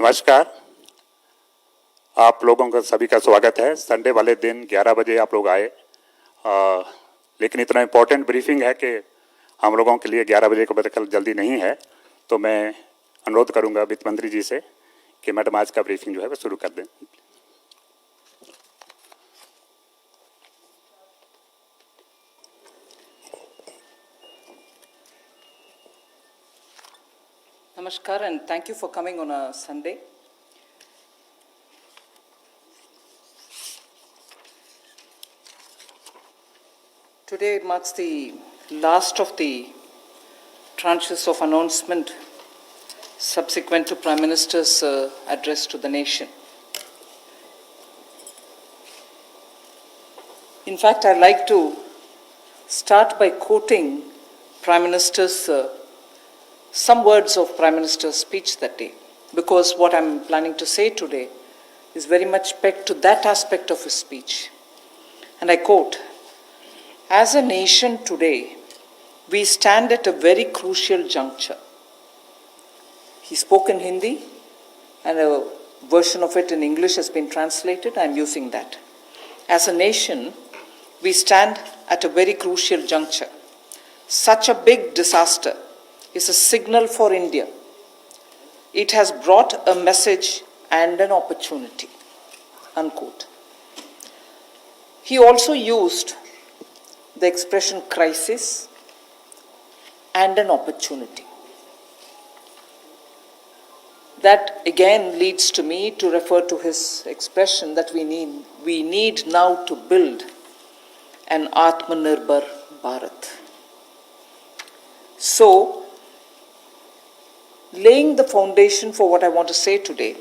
नमस्कार। आप लोगों का सभी का स्वागत है। संडे वाले दिन 11 बजे आप लोग आए, लेकिन इतना इम्पोर्टेंट ब्रीफिंग है कि हम लोगों के लिए 11 बजे का कल जल्दी नहीं है, तो मैं अनुरोध करूंगा वित्त मंत्री जी से कि मैडम आज का ब्रीफिंग जो है वो शुरू कर दें। Namaskar and thank you for coming on a Sunday. Today marks the last of the tranches of announcement subsequent to Prime Minister's address to the nation. In fact, I'd like to start by quoting Prime Minister's some words of Prime Minister's speech that day, because what I'm planning to say today is very much pegged to that aspect of his speech. And I quote, "As a nation today, we stand at a very crucial juncture." He spoke in Hindi, and a version of it in English has been translated. I'm using that. As a nation, we stand at a very crucial juncture. Such a big disaster is a signal for India. It has brought a message and an opportunity, unquote. He also used the expression crisis and an opportunity. That again leads to me to refer to his expression that we need now to build an Atmanirbhar Bharat. So, laying the foundation for what I want to say today,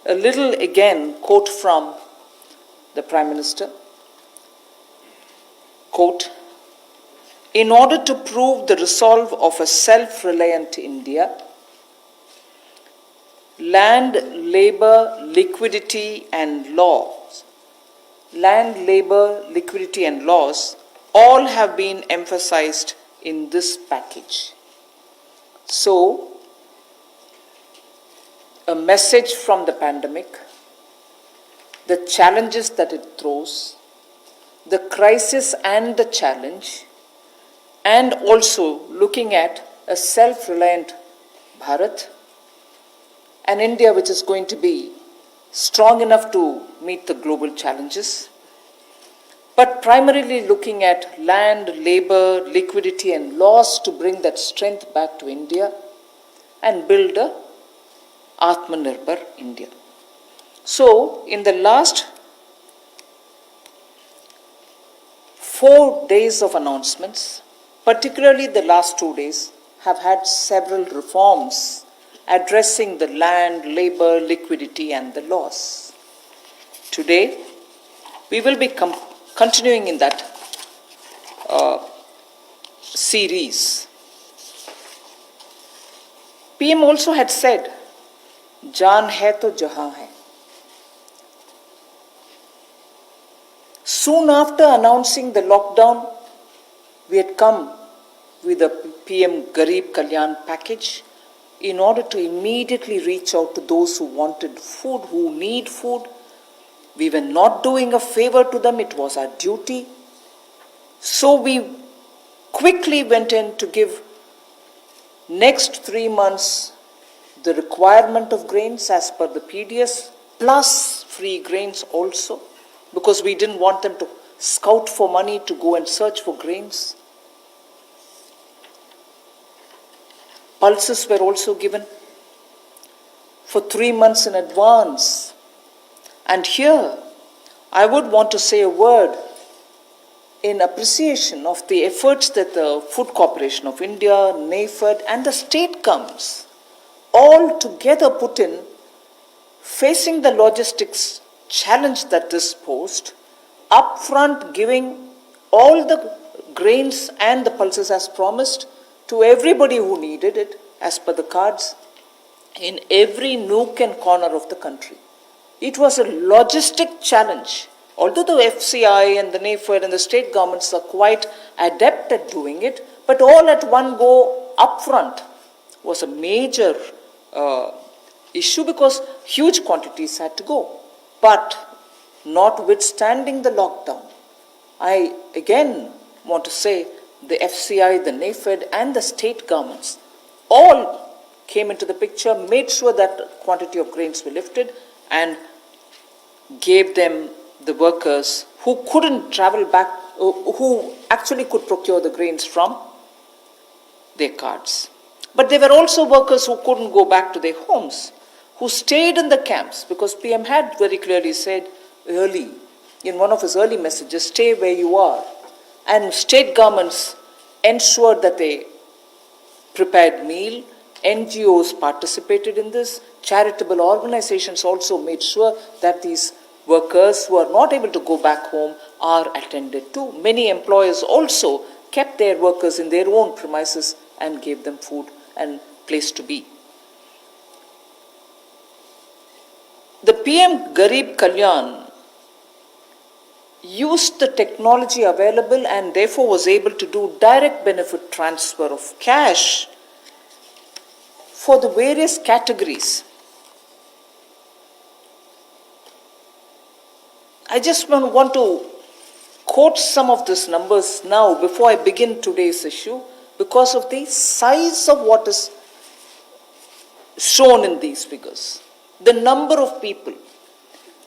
a little again quote from the Prime Minister. Quote, "In order to prove the resolve of a self-reliant India, land, labor, liquidity and laws all have been emphasized in this package." So, a message from the pandemic, the challenges that it throws, the crisis and the challenge, and also looking at a self-reliant Bharat, an India which is going to be strong enough to meet the global challenges, but primarily looking at land, labor, liquidity and laws to bring that strength back to India and build a Atmanirbhar India. So, in the last 4 days of announcements, particularly the last 2 days, have had several reforms addressing the land, labor, liquidity and the laws. Today, we will be continuing in that series. PM also had said, "Jaan hai to jahan hai." Soon after announcing the lockdown, we had come with the PM Garib Kalyan package in order to immediately reach out to those who wanted food, who need food. We were not doing a favor to them, it was our duty. So we quickly went in to give next 3 months the requirement of grains as per the PDS, plus free grains also, because we didn't want them to scout for money to go and search for grains. Pulses were also given for 3 months in advance. And here, I would want to say a word in appreciation of the efforts that the Food Corporation of India, NAFED and the state governments all together put in, facing the logistics challenge that this posed, upfront giving all the grains and the pulses as promised to everybody who needed it as per the cards in every nook and corner of the country. It was a logistic challenge. Although the FCI and the NAFED and the state governments are quite adept at doing it, but all at one go upfront was a major issue because huge quantities had to go. But notwithstanding the lockdown, I again want to say the FCI, the NAFED, and the state governments all came into the picture, made sure that quantity of grains were lifted, and gave them the workers who couldn't travel back, who actually could procure the grains from their carts. But there were also workers who couldn't go back to their homes, who stayed in the camps, because PM had very clearly said early, in one of his early messages, stay where you are. And state governments ensured that they prepared meal, NGOs participated in this, charitable organizations also made sure that these workers who are not able to go back home are attended to. Many employers also kept their workers in their own premises and gave them food and place to be. The PM Garib Kalyan used the technology available and therefore was able to do direct benefit transfer of cash for the various categories. I just want to quote some of these numbers now before I begin today's issue because of the size of what is shown in these figures. The number of people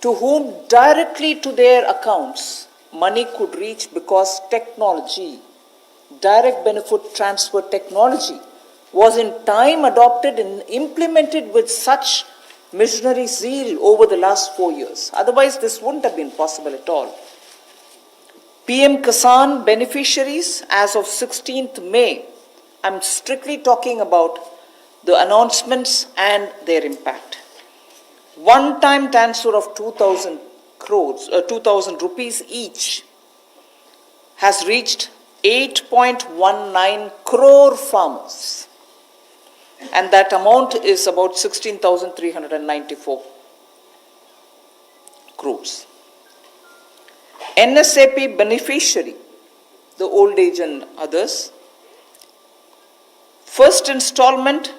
to whom directly to their accounts money could reach because technology, direct benefit transfer technology, was in time adopted and implemented with such missionary zeal over the last 4 years. Otherwise, this wouldn't have been possible at all. PM Kisan beneficiaries as of 16th May, I'm strictly talking about the announcements and their impact. One-time transfer of 2,000 rupees each has reached 8.19 crore farmers. And that amount is about 16,394 crores. NSAP beneficiary, the old age and others, first installment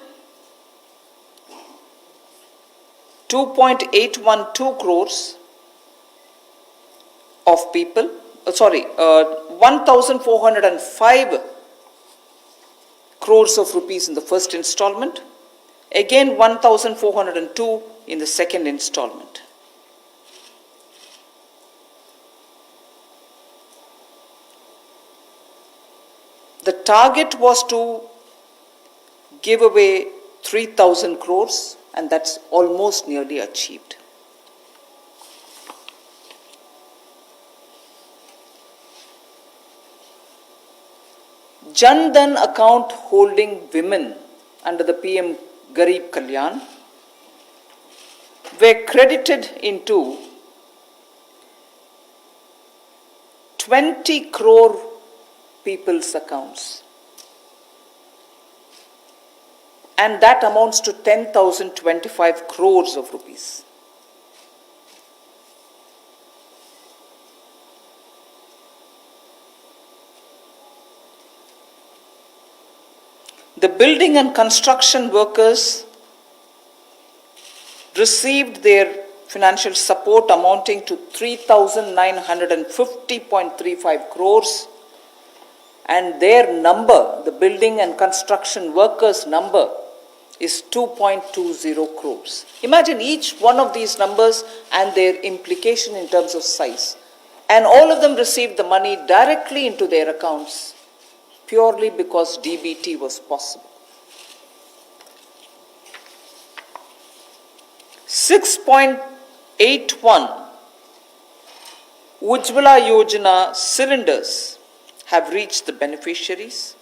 2.812 crores of people, 1,405 crores of rupees in the first installment, again 1,402 in the second installment. The target was to give away 3,000 crores, and that's almost nearly achieved. Jan Dhan account holding women under the PM Garib Kalyan were credited into 20 crore people's accounts. And that amounts to 10,025 crores of rupees. The building and construction workers received their financial support amounting to 3,950.35 crores, and their number, the building and construction workers' number, is 2.20 crores. Imagine each one of these numbers and their implication in terms of size. And all of them received the money directly into their accounts purely because DBT was possible. 6.81 Ujjwala Yojana cylinders have reached the beneficiaries,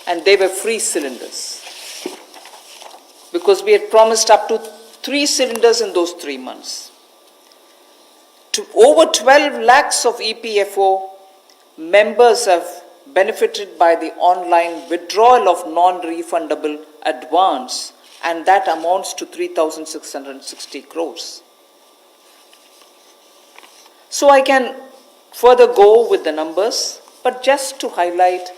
and they were free cylinders because we had promised up to 3 cylinders in those 3 months. To over 12 lakhs of EPFO members have benefited by the online withdrawal of non-refundable advance, and that amounts to 3,660 crores. So I can further go with the numbers, but just to highlight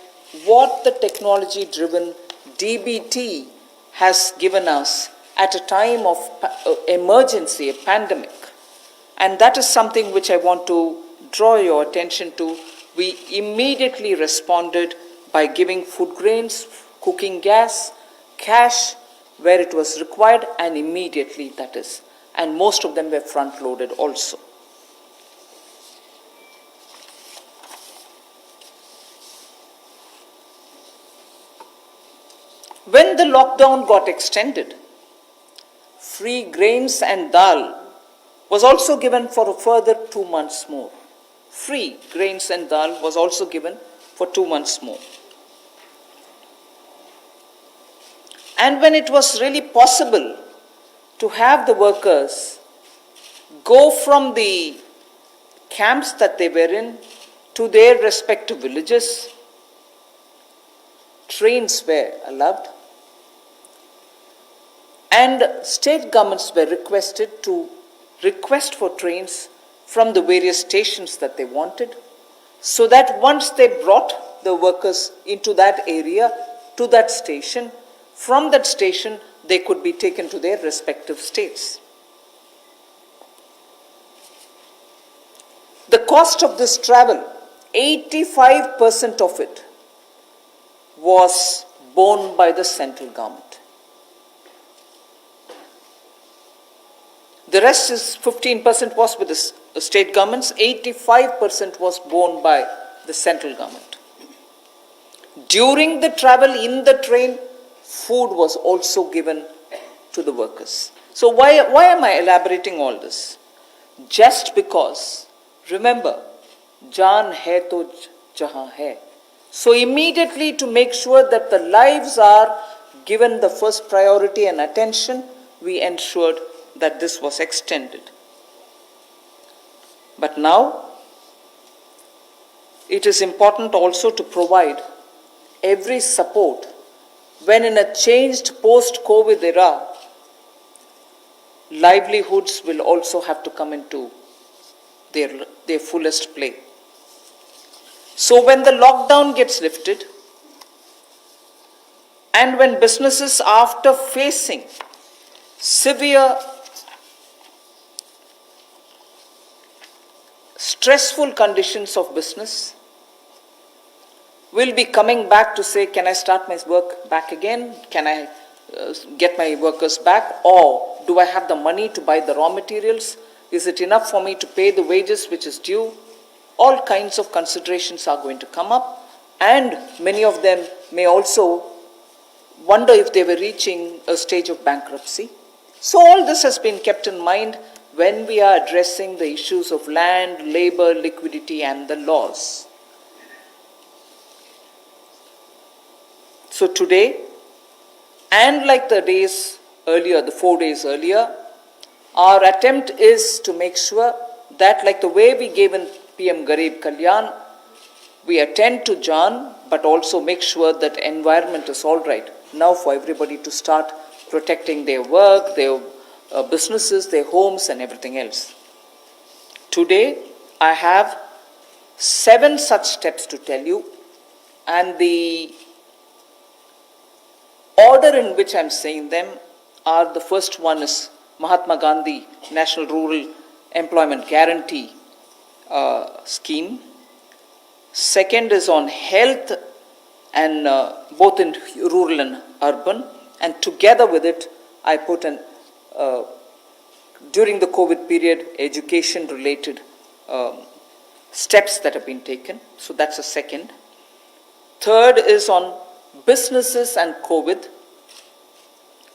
what the technology-driven DBT has given us at a time of emergency, a pandemic. And that is something which I want to draw your attention to. We immediately responded by giving food grains, cooking gas, cash where it was required, and immediately, that is. And most of them were front-loaded also. When the lockdown got extended, free grains and dal was also given for a further 2 months more. Free grains and dal was also given for 2 months more. And when it was really possible to have the workers go from the camps that they were in to their respective villages, trains were allowed, and state governments were requested to request for trains from the various stations that they wanted, so that once they brought the workers into that area, to that station, from that station they could be taken to their respective states. The cost of this travel, 85% of it was borne by the central government. The rest is 15% was with the state governments, 85% was borne by the central government. During the travel in the train, food was also given to the workers. So why am I elaborating all this? Just because, remember, jaan hai to jahan hai. So immediately, to make sure that the lives are given the first priority and attention, we ensured that this was extended. But now, it is important also to provide every support when in a changed post-COVID era, livelihoods will also have to come into their fullest play. So when the lockdown gets lifted, and when businesses, after facing severe, stressful conditions of business, will be coming back to say, can I start my work back again? Can I get my workers back? Or do I have the money to buy the raw materials? Is it enough for me to pay the wages which is due? All kinds of considerations are going to come up, and many of them may also wonder if they were reaching a stage of bankruptcy. So all this has been kept in mind when we are addressing the issues of land, labor, liquidity, and the laws. So today, and like the days earlier, the 4 days earlier, our attempt is to make sure that, like the way we gave in PM Garib Kalyan, we attend to Jaan, but also make sure that environment is all right now for everybody to start protecting their work, their businesses, their homes, and everything else. Today, I have 7 such steps to tell you, and the order in which I am saying them are: the first one is Mahatma Gandhi National Rural Employment Guarantee Scheme. Second is on health, and both in rural and urban. And together with it, I put an during the COVID period, education-related steps that have been taken. So that's a second. Third is on businesses and COVID.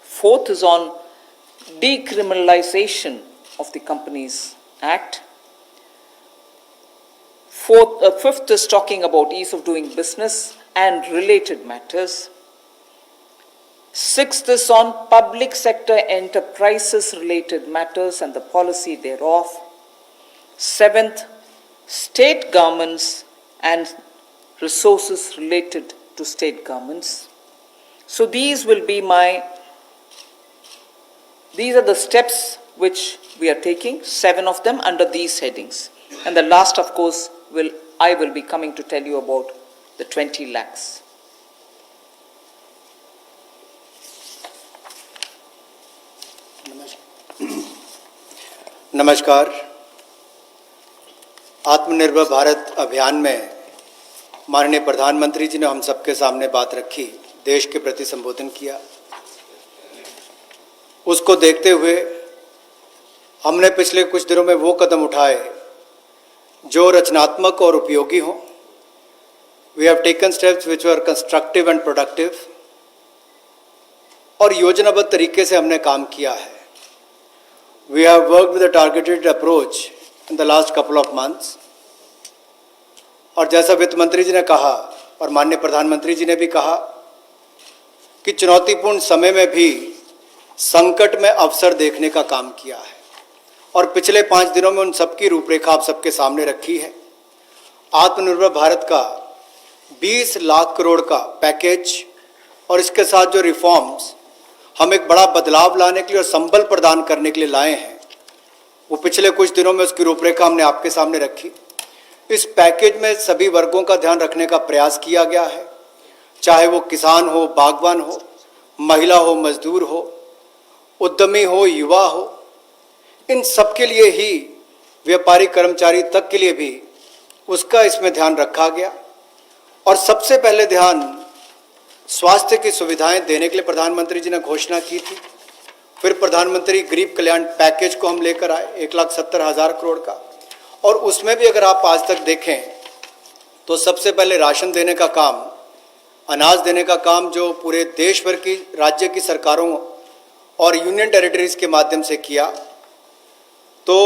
Fourth is on decriminalization of the Companies Act. Fifth is talking about ease of doing business and related matters. Sixth is on public sector enterprises related matters and the policy thereof. Seventh, state governments and resources related to state governments. So these are the steps which we are taking, 7 of them under these headings. And the last, of course, I will be coming to tell you about the 20 lakhs. नमस्कार। आत्मनिर्भर भारत अभियान में माननीय प्रधानमंत्री जी ने हम सबके सामने बात रखी, देश के प्रति संबोधन किया। उसको देखते हुए हमने पिछले कुछ दिनों में वो कदम उठाए जो रचनात्मक और उपयोगी हों। We have taken steps which were constructive and productive, और योजनाबद्ध तरीके से हमने काम किया है। We have worked with a targeted approach in the last couple of months. और जैसा वित्त मंत्री जी ने कहा और माननीय प्रधानमंत्री जी ने भी कहा कि चुनौतीपूर्ण समय में भी संकट में अवसर देखने का काम किया है, और पिछले 5 दिनों में उन सबकी रूपरेखा आप सबके सामने रखी है। आत्मनिर्भर भारत का 20 लाख करोड़ का पैकेज और इसके साथ जो रिफॉर्म्स हम एक बड़ा बदलाव लाने के लिए और संबल प्रदान करने के लिए लाए हैं, वो पिछले कुछ दिनों में उसकी रूपरेखा हमने आपके सामने रखी। इस पैकेज में सभी वर्गों का ध्यान रखने का प्रयास किया गया है, चाहे वो किसान हो, बागवान हो, महिला हो, मजदूर हो, उद्यमी हो, युवा हो। इन सब के लिए ही, व्यापारी कर्मचारी तक के लिए भी उसका इसमें ध्यान रखा गया। और सबसे पहले ध्यान स्वास्थ्य की सुविधाएं देने के लिए प्रधानमंत्री जी ने घोषणा की थी। फिर प्रधानमंत्री गरीब कल्याण पैकेज को हम लेकर आए 1,70,000 करोड़ का, और उसमें भी अगर आप आज तक देखें तो सबसे पहले राशन देने का काम, अनाज देने का काम जो पूरे देश भर की राज्य की सरकारों और यूनियन टेरिटरीज के माध्यम से किया, तो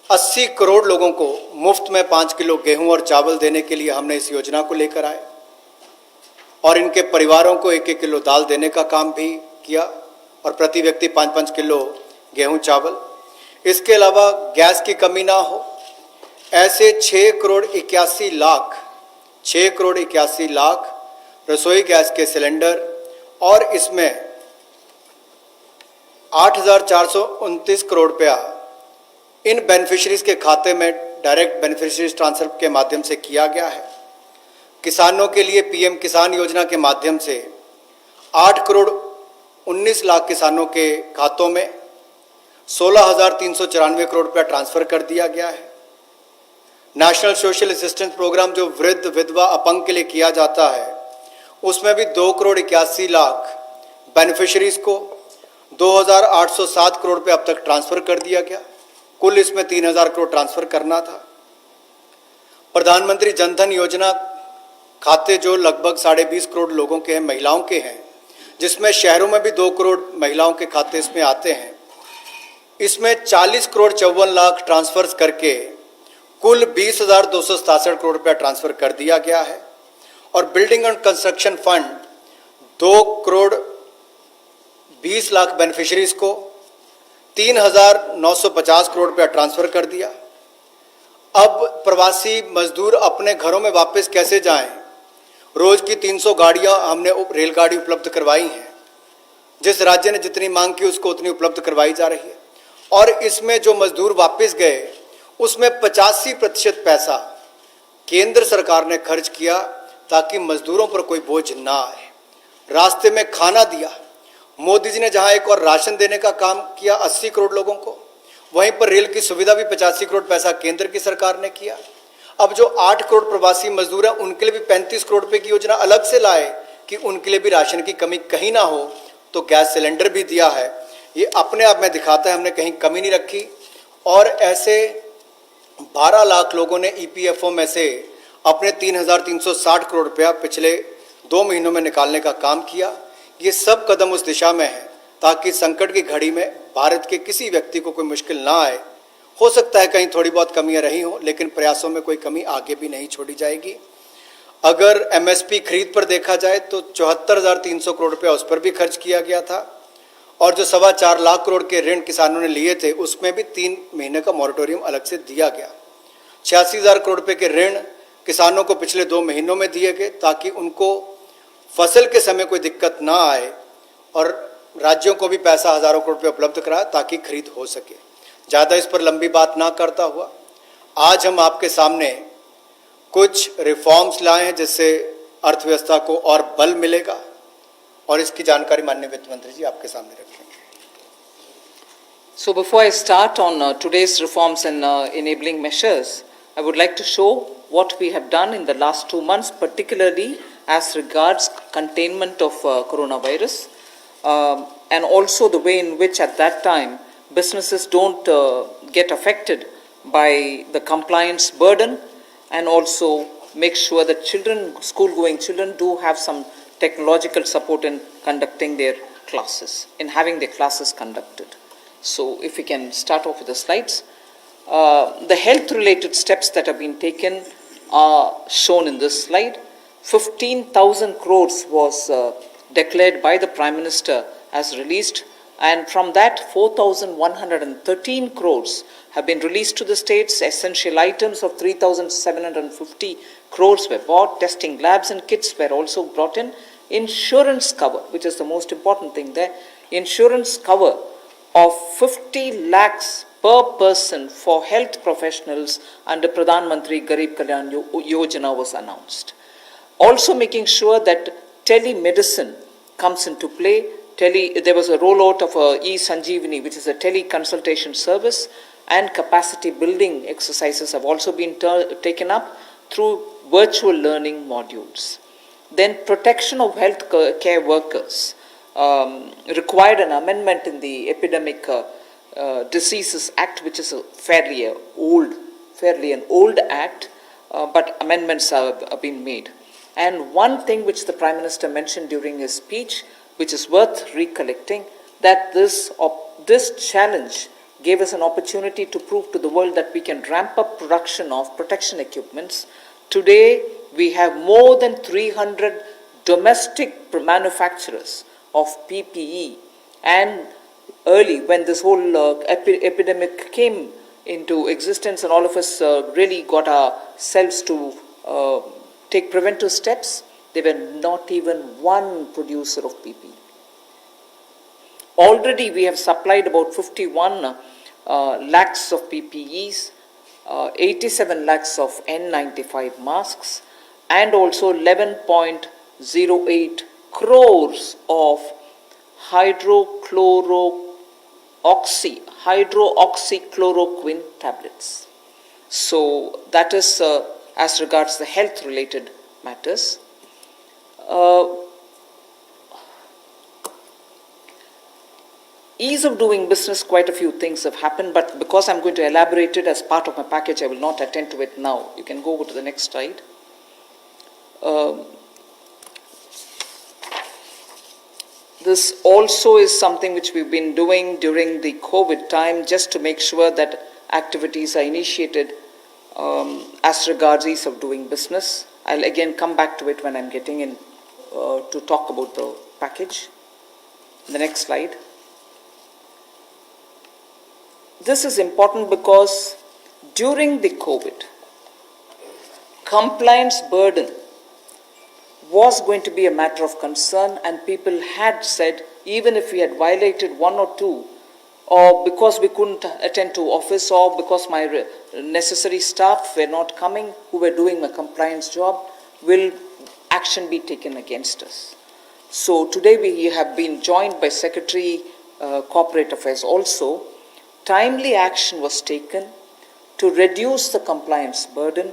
80 करोड़ लोगों को मुफ्त में 5 किलो गेहूं और चावल देने के लिए हमने इस योजना को लेकर आए, और इनके परिवारों को 1-1 किलो दाल देने का काम भी किया, और प्रति व्यक्ति 5-5 किलो गेहूं चावल। इसके अलावा गैस की कमी ना हो, ऐसे 6 करोड़ 81 लाख रसोई गैस के सिलेंडर, और इसमें 8,429 करोड़ रुपया इन बेनिफिशरीज के खाते में डायरेक्ट बेनिफिशरीज ट्रांसफर के माध्यम से किया गया है। किसानों के लिए पीएम किसान योजना के माध्यम से 8 करोड़ 19 लाख किसानों के खातों में 16,394 करोड़ रुपया ट्रांसफर कर दिया गया है। नेशनल सोशल असिस्टेंस प्रोग्राम जो वृद्ध, विधवा, अपंग के लिए किया जाता है, उसमें भी 2 करोड़ 81 लाख बेनिफिशरीज को 2,807 करोड़ रुपये अब तक ट्रांसफर कर दिया गया। कुल इसमें 3,000 करोड़ ट्रांसफर करना था। प्रधानमंत्री जनधन योजना खाते जो लगभग 20.5 करोड़ लोगों के हैं, महिलाओं के हैं, जिसमें शहरों में भी 2 करोड़ महिलाओं के खाते इसमें आते हैं, इसमें 40 करोड़ 54 लाख ट्रांसफर्स करके कुल 20,267 करोड़ रुपया ट्रांसफर कर दिया गया है। और building and construction fund 2 crore 20 lakh beneficiaries को 3,950 करोड़ रुपया ट्रांसफर कर दिया। अब प्रवासी मजदूर अपने घरों में वापस कैसे जाएं? रोज की 300 गाड़ियां हमने रेलगाड़ी उपलब्ध करवाई हैं। जिस राज्य ने जितनी मांग की उसको उतनी उपलब्ध करवाई जा रही है। और इसमें जो मजदूर वापस गए उसमें 85% पैसा केंद्र सरकार ने खर्च किया ताकि मजदूरों पर कोई बोझ ना आए। रास्ते में खाना दिया। मोदी जी ने जहां एक और राशन देने का काम किया 80 करोड़ लोगों को, वहीं पर रेल की सुविधा भी 85 करोड़ पैसा केंद्र की सरकार ने किया। अब जो 8 करोड़ प्रवासी मजदूर हैं उनके लिए भी 35 करोड़ रुपए की योजना अलग से लाए कि उनके लिए भी राशन की कमी कहीं ना हो। तो गैस सिलेंडर भी दिया है। ये अपने आप में दिखाता है हमने कहीं कमी नहीं रखी। और ऐसे 12 लाख लोगों ने ईपीएफओ में से अपने 3,360 करोड़ रुपया पिछले 2 महीनों में निकालने का काम किया। ये सब कदम उस दिशा में है ताकि संकट की घड़ी में भारत के किसी व्यक्ति को कोई मुश्किल ना आए। हो सकता है कहीं थोड़ी बहुत कमियां रही हों, लेकिन प्रयासों में कोई कमी आगे भी नहीं छोड़ी जाएगी। अगर एमएसपी खरीद पर देखा जाए तो 74,300 करोड़ रुपया उस पर भी खर्च किया गया था। और जो 4.25 लाख करोड़ के ऋण किसानों ने लिए थे उसमें भी 3 महीने का मॉरेटोरियम अलग से दिया गया। 86,000 करोड़ रुपये के ऋण किसानों को पिछले 2 महीनों में दिए गए ताकि उनको फसल के समय कोई दिक्कत ना आए, और राज्यों को भी पैसा हजारों करोड़ रुपये उपलब्ध कराया ताकि खरीद हो सके। ज़्यादा इस पर लंबी बात ना करता हुआ आज हम आपके सामने कुछ रिफॉर्म्स लाए हैं जिससे अर्थव्यवस्था को और बल मिलेगा, और इसकी जानकारी माननीय वित्त मंत्री जी आपके सामने रखेंगे। So before I start on today's reforms and enabling measures, I would like to show what we have done in the last 2 months, particularly as regards containment of coronavirus, and also the way in which at that time businesses don't get affected by the compliance burden, and also make sure that children, school-going children, do have some technological support in conducting their classes, in having their classes conducted. So if we can start off with the slides. The health-related steps that have been taken are shown in this slide. 15,000 crores was declared by the Prime Minister as released, and from that 4,113 crores have been released to the states. Essential items of 3,750 crores were bought. Testing labs and kits were also brought in. Insurance cover, which is the most important thing there, insurance cover of 50 lakhs per person for health professionals under Pradhan Mantri Garib Kalyan Yojana was announced. Also making sure that telemedicine comes into play. There was a rollout of e-Sanjeevani, which is a teleconsultation service, and capacity building exercises have also been taken up through virtual learning modules. Then protection of health care workers required an amendment in the Epidemic Diseases Act, which is a fairly an old act, but amendments have been made. And one thing which the Prime Minister mentioned during his speech, which is worth recollecting, that this challenge gave us an opportunity to prove to the world that we can ramp up production of protection equipments. Today, we have more than 300 domestic manufacturers of PPE, and early when this whole epidemic came into existence and all of us really got ourselves to take preventive steps, there were not even one producer of PPE. Already we have supplied about 51 lakhs of PPEs, 87 lakhs of N95 masks, and also 11.08 crores of hydroxychloroquine tablets. So that is as regards the health related matters. Ease of doing business, quite a few things have happened, but because I'm going to elaborate it as part of my package, I will not attend to it now. You can go over to the next slide. This also is something which we've been doing during the COVID time, just to make sure that activities are initiated as regards ease of doing business. I'll again come back to it when I'm getting in to talk about the package. The next slide. This is important because during the COVID, compliance burden was going to be a matter of concern, and people had said, even if we had violated one or two, or because we couldn't attend to office, or because my necessary staff were not coming who were doing a compliance job, will action be taken against us. So today we have been joined by Secretary Corporate Affairs also. Timely action was taken to reduce the compliance burden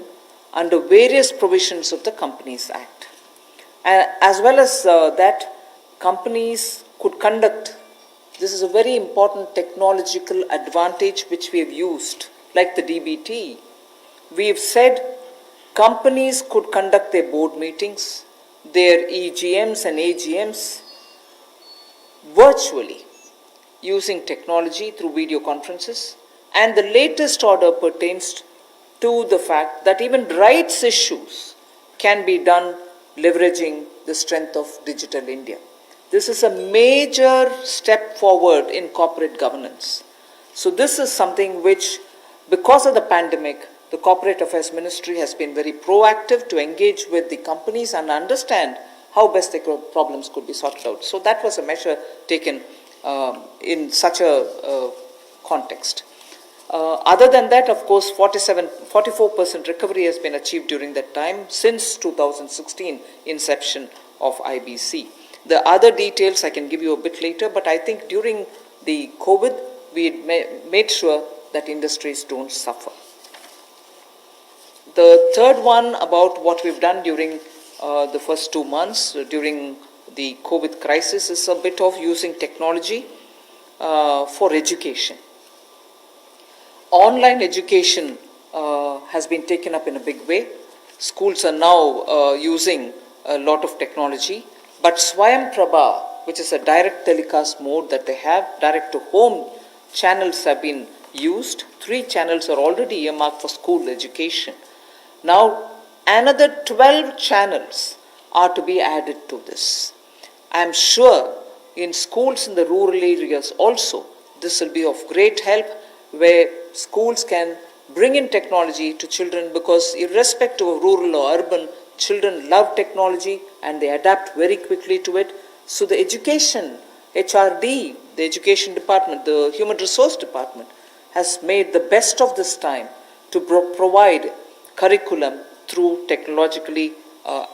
under various provisions of the Companies Act. As well as that, companies could conduct, this is a very important technological advantage which we have used, like the DBT. We have said companies could conduct their board meetings, their EGMs and AGMs virtually, using technology through video conferences. And the latest order pertains to the fact that even rights issues can be done leveraging the strength of Digital India. This is a major step forward in corporate governance. So this is something which, because of the pandemic, the Corporate Affairs Ministry has been very proactive to engage with the companies and understand how best their problems could be sorted out. So that was a measure taken in such a context. Other than that, of course, 44% recovery has been achieved during that time since 2016 inception of IBC. The other details I can give you a bit later, but I think during the COVID, we made sure that industries don't suffer. The third one about what we've done during the first 2 months during the COVID crisis is a bit of using technology for education. Online education has been taken up in a big way. Schools are now using a lot of technology, but Swayam Prabha, which is a direct telecast mode that they have, direct to home channels have been used. 3 channels are already earmarked for school education. Now, another 12 channels are to be added to this. I am sure in schools in the rural areas also, this will be of great help, where schools can bring in technology to children, because irrespective of rural or urban, children love technology and they adapt very quickly to it. So the education, HRD, the education department, the human resource department, has made the best of this time to provide curriculum through technologically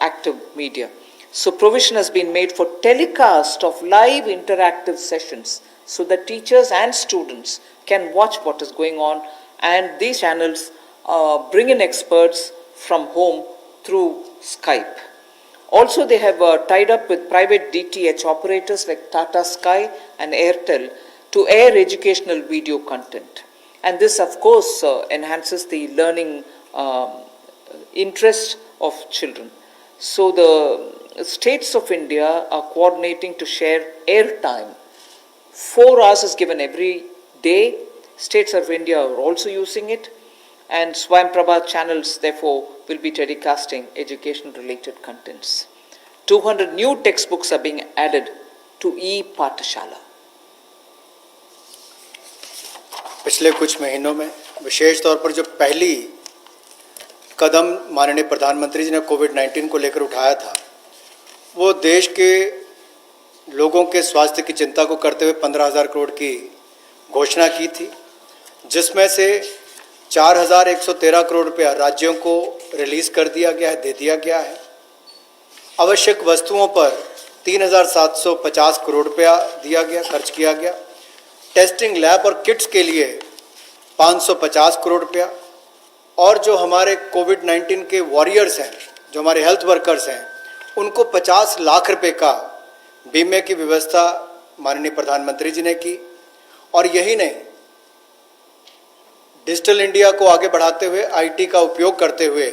active media. So provision has been made for telecast of live interactive sessions so that teachers and students can watch what is going on, and these channels bring in experts from home through Skype. Also, they have tied up with private DTH operators like Tata Sky and Airtel to air educational video content. And this, of course, enhances the learning interest of children. So the states of India are coordinating to share airtime. 4 hours is given every day. States of India are also using it, and Swayam Prabha channels therefore will be telecasting education-related contents. 200 new textbooks are being added to e-Pathshala. पिछले कुछ महीनों में विशेष तौर पर जो पहली कदम माननीय प्रधानमंत्री जी ने कोविड-19 को लेकर उठाया था, वो देश के लोगों के स्वास्थ्य की चिंता को करते हुए 15,000 करोड़ की घोषणा की थी, जिसमें से 4,113 करोड़ रुपया राज्यों को रिलीज कर दिया गया है, दे दिया गया है। आवश्यक वस्तुओं पर 3,750 करोड़ रुपया दिया गया, खर्च किया गया। टेस्टिंग लैब और किट्स के लिए 550 करोड़ रुपया, और जो हमारे कोविड-19 के वॉरियर्स हैं, जो हमारे हेल्थ वर्कर्स हैं, उनको 50 लाख रुपए का बीमे की व्यवस्था माननीय प्रधानमंत्री जी ने की। और यही नहीं, डिजिटल इंडिया को आगे बढ़ाते हुए आईटी का उपयोग करते हुए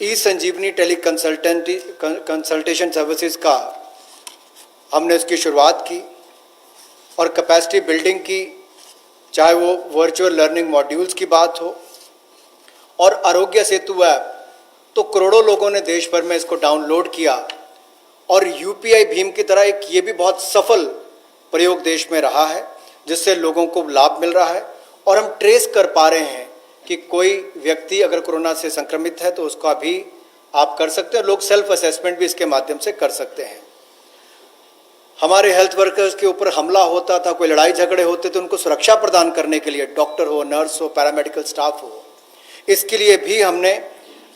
ई संजीवनी टेली कंसल्टेशन सर्विसेज का हमने उसकी शुरुआत की और कैपेसिटी बिल्डिंग की, चाहे वो वर्चुअल लर्निंग मॉड्यूल्स की बात हो और आरोग्य सेतु ऐप, तो करोड़ों लोगों ने देश भर में इसको डाउनलोड किया और यूपीआई भीम की तरह एक ये भी बहुत सफल प्रयोग देश में रहा है, जिससे लोगों को लाभ मिल रहा है। और हम ट्रेस कर पा रहे हैं कि कोई व्यक्ति अगर कोरोना से संक्रमित है तो उसका भी आप कर सकते हैं, लोग सेल्फ असेसमेंट भी इसके माध्यम से कर सकते हैं। हमारे हेल्थ वर्कर्स के ऊपर हमला होता था, कोई लड़ाई झगड़े होते तो उनको सुरक्षा प्रदान करने के लिए डॉक्टर हो, नर्स हो, पैरामेडिकल स्टाफ हो, इसके लिए भी हमने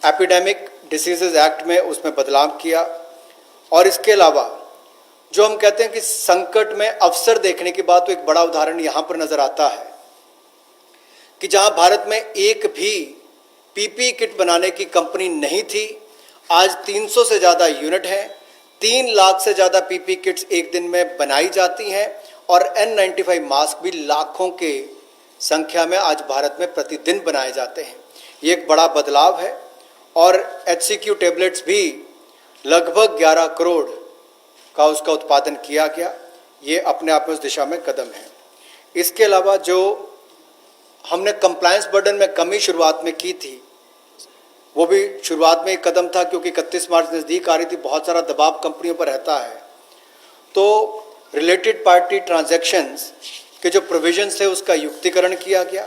एपिडेमिक डिसीजेज एक्ट में उसमें बदलाव किया। और इसके अलावा जो हम कहते हैं कि संकट में अवसर देखने की बात, तो एक बड़ा उदाहरण यहाँ पर नजर आता है कि जहाँ भारत में एक भी पीपी किट बनाने की कंपनी नहीं थी, आज 300 से ज़्यादा यूनिट हैं, 3 लाख से ज़्यादा पीपी किट्स एक दिन में बनाई जाती हैं और N95 मास्क भी लाखों के संख्या में आज भारत में प्रतिदिन बनाए जाते हैं। ये एक बड़ा बदलाव है। और HCQ टेबलेट्स भी लगभग 11 करोड़ का उसका उत्पादन किया गया। ये अपने आप में उस दिशा में कदम है। इसके अलावा जो हमने कंप्लायंस बर्डन में कमी शुरुआत में की थी, वो भी शुरुआत में एक कदम था, क्योंकि 31 मार्च नज़दीक आ रही थी, बहुत सारा दबाव कंपनियों पर रहता है। तो रिलेटेड पार्टी ट्रांजैक्शंस के जो प्रोविजंस थे उसका युक्तिकरण किया गया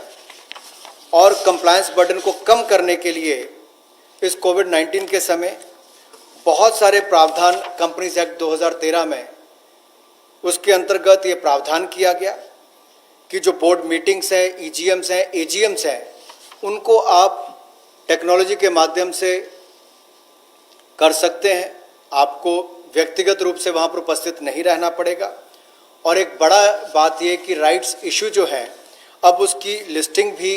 और कंप्लायंस बर्डन को कम करने के लिए इस कोविड-19 के समय बहुत सारे प्रावधान कंपनीज एक्ट 2013 में उसके अंतर्गत ये प्रावधान किया गया कि जो बोर्ड मीटिंग्स हैं, EGMs हैं, AGMs हैं, उनको आप टेक्नोलॉजी के माध्यम से कर सकते हैं। आपको व्यक्तिगत रूप से वहाँ पर उपस्थित नहीं रहना पड़ेगा। और एक बड़ा बात ये कि राइट्स इशू जो है अब उसकी लिस्टिंग भी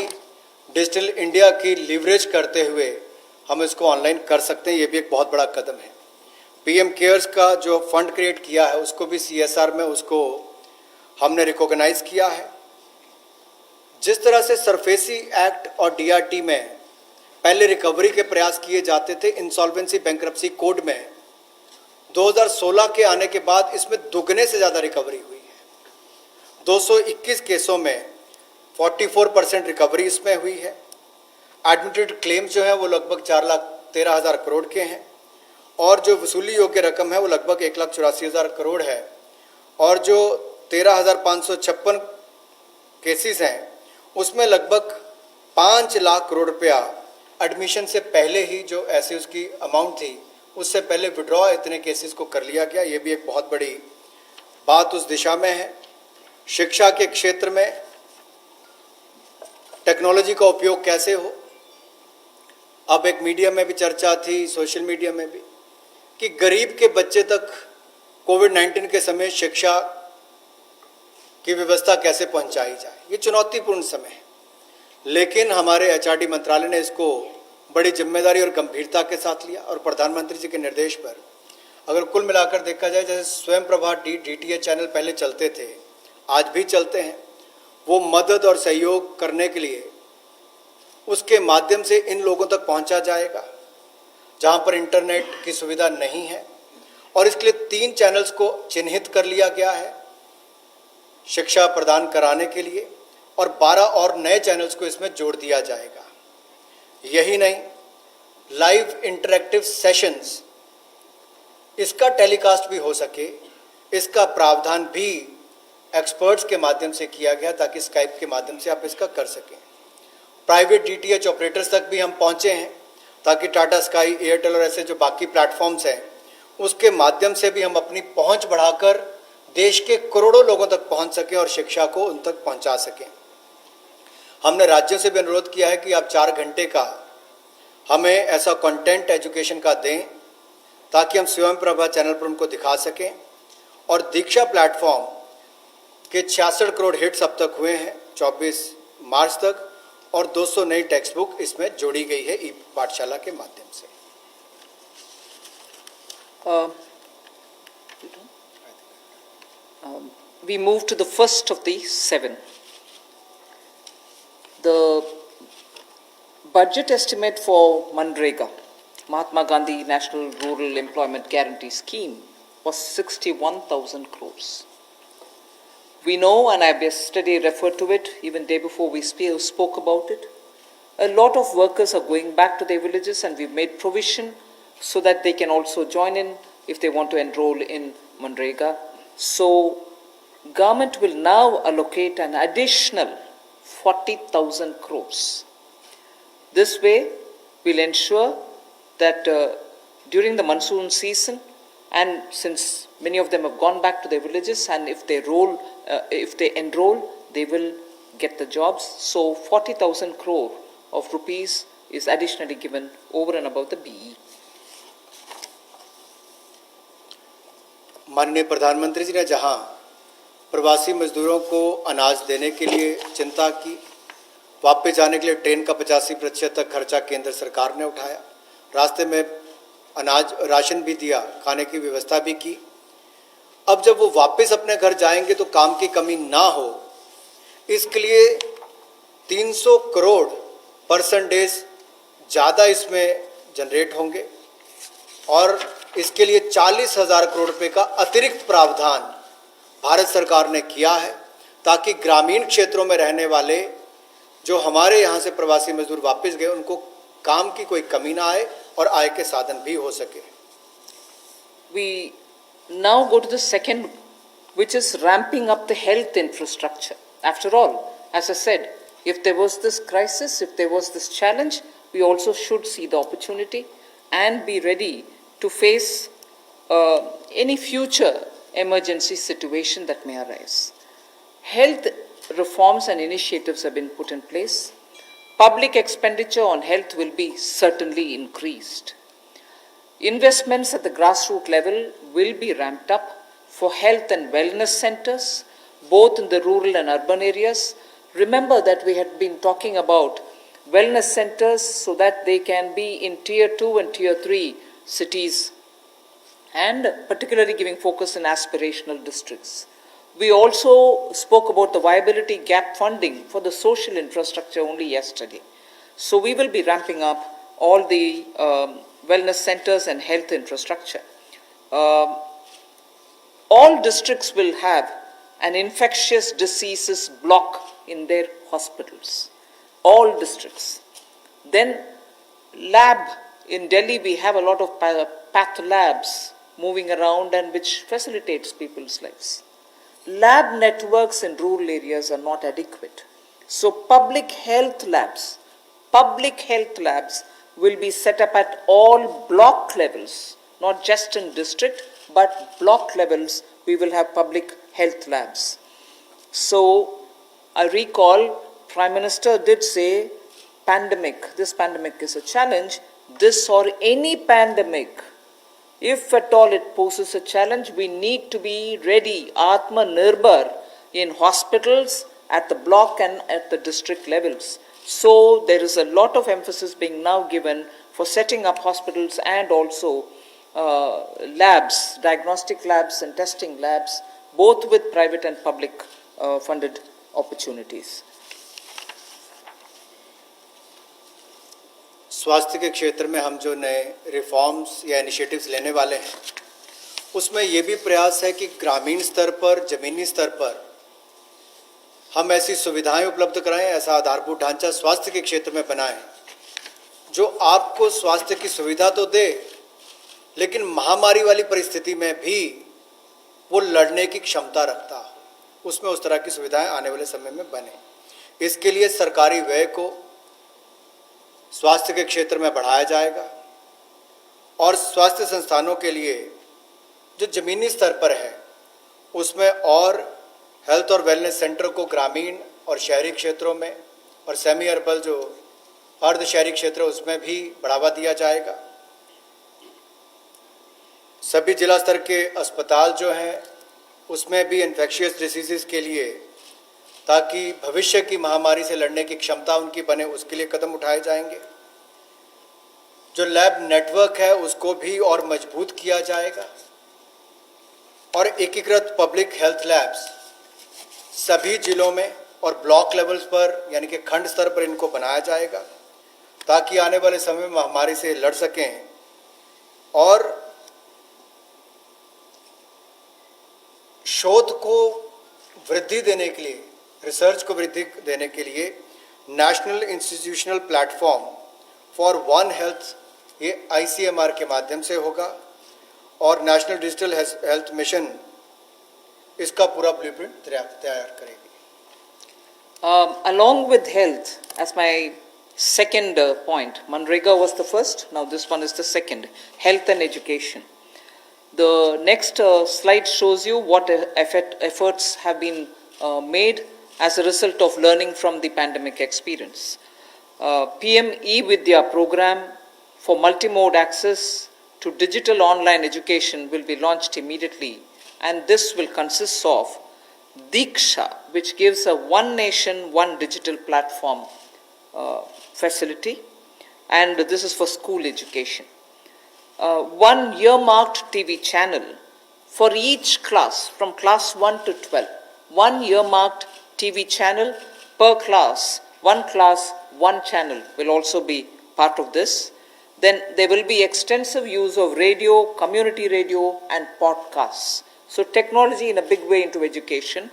डिजिटल इंडिया की लीवरेज करते हुए हम इसको ऑनलाइन कर सकते हैं। ये भी एक बहुत बड़ा कदम है। पीएम केयर्स का जो फंड क्रिएट किया है उसको भी सीएसआर में उसको हमने रिकॉग्नाइज किया है। जिस तरह से सरफेसी एक्ट और डीआरटी में पहले रिकवरी के प्रयास किए जाते थे, इंसॉल्वेंसी बैंक्रप्सी कोड में 2016 के आने के बाद इसमें दुगने से ज़्यादा रिकवरी हुई है। 221 केसों में 44% रिकवरी इसमें हुई है। एडमिटेड क्लेम्स जो है वो लगभग 4,13,000 करोड़ के हैं और जो वसूली योग्य रकम है वो लगभग 1,84,000 करोड़ है। और जो 13,556 केसेस हैं उसमें लगभग 5 लाख करोड़ रुपया एडमिशन से पहले ही जो ऐसे उसकी अमाउंट थी उससे पहले विड्रॉ इतने केसेस को कर लिया गया। ये भी एक बहुत बड़ी बात उस दिशा में है। शिक्षा के क्षेत्र में टेक्नोलॉजी का उपयोग कैसे हो, अब एक मीडिया में भी चर्चा थी, सोशल मीडिया में भी, कि गरीब के बच्चे तक कोविड-19 के समय शिक्षा की व्यवस्था कैसे पहुंचाई जाए। ये चुनौतीपूर्ण समय है, लेकिन हमारे एचआरडी मंत्रालय ने इसको बड़ी जिम्मेदारी और गंभीरता के साथ लिया और प्रधानमंत्री जी के निर्देश पर अगर कुल मिलाकर देखा जाए, जैसे स्वयं प्रभा डीटीएच चैनल पहले चलते थे, आज भी चलते हैं, वो मदद और सहयोग करने के लिए उसके माध्यम से इन लोगों तक पहुंचा जाएगा जहां पर इंटरनेट की सुविधा नहीं है। और इसके लिए 3 चैनल्स को चिन्हित कर लिया गया है शिक्षा प्रदान कराने के लिए और 12 और नए चैनल्स को इसमें जोड़ दिया जाएगा। यही नहीं, लाइव इंटरैक्टिव सेशंस इसका टेलीकास्ट भी हो सके, इसका प्रावधान भी एक्सपर्ट्स के माध्यम से किया गया ताकि स्काइप के माध्यम से आप इसका कर सकें। प्राइवेट डीटीएच ऑपरेटर्स तक भी हम पहुंचे हैं ताकि टाटा स्काई, एयरटेल और ऐसे जो बाकी प्लेटफॉर्म्स हैं उसके माध्यम से भी हम अपनी पहुंच बढ़ाकर देश के करोड़ों लोगों तक पहुंच सकें और शिक्षा को उन तक पहुंचा सकें। हमने राज्यों से भी अनुरोध किया है कि आप 4 घंटे का हमें ऐसा कंटेंट एजुकेशन का दें ताकि हम स्वयं प्रभा चैनल पर उनको दिखा सकें। और दीक्षा प्लेटफॉर्म के 66 करोड़ हिट्स अब तक हुए हैं 24 मार्च तक और 200 नई टेक्स्ट बुक इसमें जोड़ी गई है ई पाठशाला के माध्यम से। We move to the first of the 7. The budget estimate for Manrega, Mahatma Gandhi National Rural Employment Guarantee Scheme, was 61,000 crores. We know, and I yesterday referred to it, even day before we spoke about it, a lot of workers are going back to their villages and we've made provision so that they can also join in if they want to enroll in Manrega. So, government will now allocate an additional 40,000 crores. This way, we'll ensure that during the monsoon season, and since many of them have gone back to their villages, and if they enroll, they will get the jobs. So 40,000 crore of rupees is additionally given over and above the BE. माननीय प्रधानमंत्री जी ने जहां प्रवासी मजदूरों को अनाज देने के लिए चिंता की, वापस जाने के लिए ट्रेन का 85% तक खर्चा केंद्र सरकार ने उठाया, रास्ते में अनाज राशन भी दिया, खाने की व्यवस्था भी की। अब जब वो वापस अपने घर जाएंगे तो काम की कमी ना हो, इसके लिए 300 करोड़ % ज़्यादा इसमें जनरेट होंगे और इसके लिए 40,000 करोड़ रुपए का अतिरिक्त प्रावधान भारत सरकार ने किया है ताकि ग्रामीण क्षेत्रों में रहने वाले जो हमारे यहाँ से प्रवासी मजदूर वापस गए उनको काम की कोई कमी ना आए और आय के साधन भी हो सके। We now go to the second, which is ramping up the health infrastructure. After all, as I said, if there was this crisis, if there was this challenge, we also should see the opportunity and be ready to face any future emergency situation that may arise. Health reforms and initiatives have been put in place. Public expenditure on health will be certainly increased. Investments at the grassroots level will be ramped up for health and wellness centers, both in the rural and urban areas. Remember that we had been talking about wellness centers so that they can be in tier 2 and tier 3 cities, and particularly giving focus in aspirational districts. We also spoke about the viability gap funding for the social infrastructure only yesterday. So we will be ramping up all the wellness centers and health infrastructure. All districts will have an infectious diseases block in their hospitals. All districts. Then lab, in Delhi we have a lot of path labs moving around and which facilitates people's lives. Lab networks in rural areas are not adequate. So public health labs will be set up at all block levels, not just in district, but block levels we will have public health labs. So I recall Prime Minister did say this pandemic is a challenge, this or any pandemic. If at all it poses a challenge, we need to be ready, Atma Nirbhar, in hospitals, at the block and at the district levels. So there is a lot of emphasis being now given for setting up hospitals and also labs, diagnostic labs and testing labs, both with private and public funded opportunities. स्वास्थ्य के क्षेत्र में हम जो नए reforms या initiatives लेने वाले हैं उसमें ये भी प्रयास है कि ग्रामीण स्तर पर, जमीनी स्तर पर हम ऐसी सुविधाएं उपलब्ध कराएं, ऐसा आधारभूत ढांचा स्वास्थ्य के क्षेत्र में बनाएं जो आपको स्वास्थ्य की सुविधा तो दे, लेकिन महामारी वाली परिस्थिति में भी वो लड़ने की क्षमता रखता हो, उसमें उस तरह की सुविधाएं आने वाले समय में बने। इसके लिए सरकारी व्यय को स्वास्थ्य के क्षेत्र में बढ़ाया जाएगा और स्वास्थ्य संस्थानों के लिए जो जमीनी स्तर पर है उसमें और हेल्थ और वेलनेस सेंटर को ग्रामीण और शहरी क्षेत्रों में और सेमी अर्बन जो अर्ध शहरी क्षेत्र है उसमें भी बढ़ावा दिया जाएगा। सभी जिला स्तर के अस्पताल जो हैं उसमें भी इन्फेक्शियस डिसीजेस के लिए, ताकि भविष्य की महामारी से लड़ने की क्षमता उनकी बने, उसके लिए कदम उठाए जाएंगे। जो लैब नेटवर्क है उसको भी और मजबूत किया जाएगा और एकीकृत पब्लिक हेल्थ लैब्स सभी जिलों में और ब्लॉक लेवल्स पर यानी कि खंड स्तर पर इनको बनाया जाएगा ताकि आने वाले समय में महामारी से लड़ सकें और शोध को वृद्धि देने के लिए, रिसर्च को वृद्धि देने के लिए national institutional platform for one health ये ICMR के माध्यम से होगा और नेशनल डिजिटल हेल्थ मिशन इसका पूरा ब्लूप्रिंट तैयार करेगी। Along with health, as my second point, Manrega was the first, now this one is the second, health and education. The next slide shows you what efforts have been made as a result of learning from the pandemic experience. PM eVidya program for multimode access to digital online education will be launched immediately, and this will consist of Diksha, which gives a one nation, one digital platform facility, and this is for school education. One earmarked TV channel for each class from class 1 to 12. One earmarked TV channel per class, one channel will also be part of this. Then there will be extensive use of radio, community radio and podcasts. So technology in a big way into education.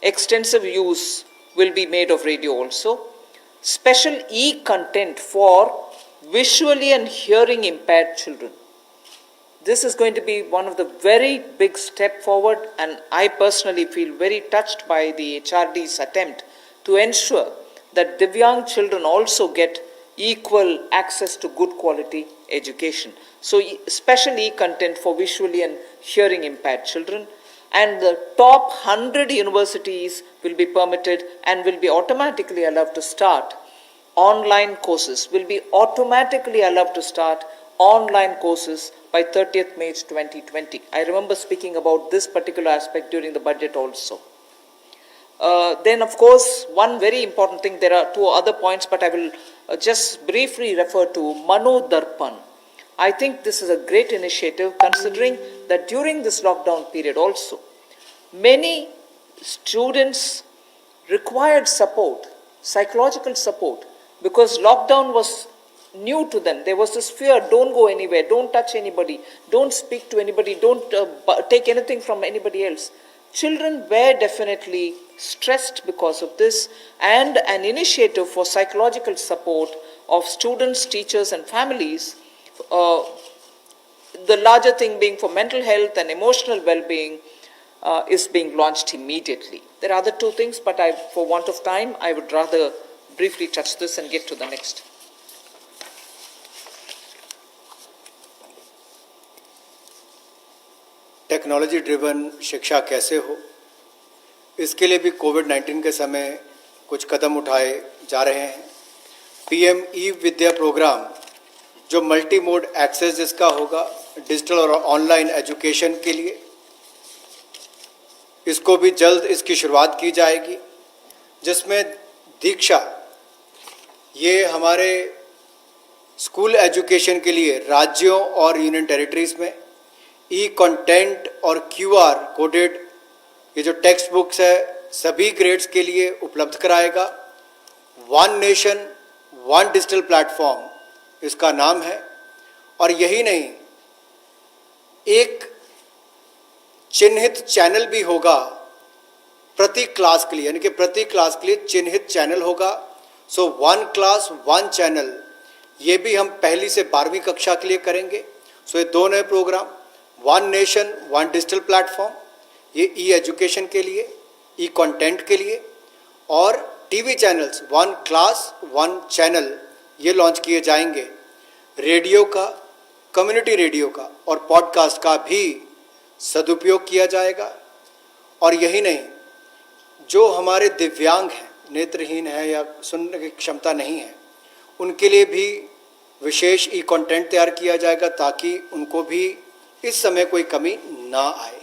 Extensive use will be made of radio also. Special e-content for visually and hearing impaired children. This is going to be one of the very big step forward, and I personally feel very touched by the HRD's attempt to ensure that Divyang children also get equal access to good quality education. So special e-content for visually and hearing impaired children, and the top 100 universities will be permitted and will be automatically allowed to start online courses, by 30th May 2020. I remember speaking about this particular aspect during the budget also. Then, of course, one very important thing, there are two other points, but I will just briefly refer to Mano Darpan. I think this is a great initiative, considering that during this lockdown period also, many students required support, psychological support, because lockdown was new to them. There was this fear, don't go anywhere, don't touch anybody, don't speak to anybody, don't take anything from anybody else. Children were definitely stressed because of this, and an initiative for psychological support of students, teachers and families, the larger thing being for mental health and emotional well-being, is being launched immediately. There are other two things, but for want of time, I would rather briefly touch this and get to the next. Technology driven शिक्षा कैसे हो, इसके लिए भी कोविड-19 के समय कुछ कदम उठाए जा रहे हैं। पीएम ई विद्या प्रोग्राम जो मल्टी मोड एक्सेस जिसका होगा डिजिटल और ऑनलाइन एजुकेशन के लिए, इसको भी जल्द इसकी शुरुआत की जाएगी, जिसमें दीक्षा ये हमारे स्कूल एजुकेशन के लिए राज्यों और यूनियन टेरिटरीज में ई कंटेंट और क्यूआर कोडेड ये जो टेक्स्ट बुक्स है सभी ग्रेड्स के लिए उपलब्ध कराएगा। One nation one digital platform इसका नाम है। और यही नहीं, एक चिन्हित चैनल भी होगा प्रति क्लास के लिए, यानी कि प्रति क्लास के लिए चिन्हित चैनल होगा। So one class one channel, ये भी हम पहली से 12वीं कक्षा के लिए करेंगे। सो ये दो नए program, one nation one digital platform, ये ई एजुकेशन के लिए, ई कंटेंट के लिए, और TV channels one class one channel ये लॉन्च किए जाएंगे। रेडियो का, कम्युनिटी रेडियो का और पॉडकास्ट का भी सदुपयोग किया जाएगा। और यही नहीं, जो हमारे दिव्यांग हैं, नेत्रहीन है या सुनने की क्षमता नहीं है, उनके लिए भी विशेष ई कंटेंट तैयार किया जाएगा ताकि उनको भी इस समय कोई कमी ना आए।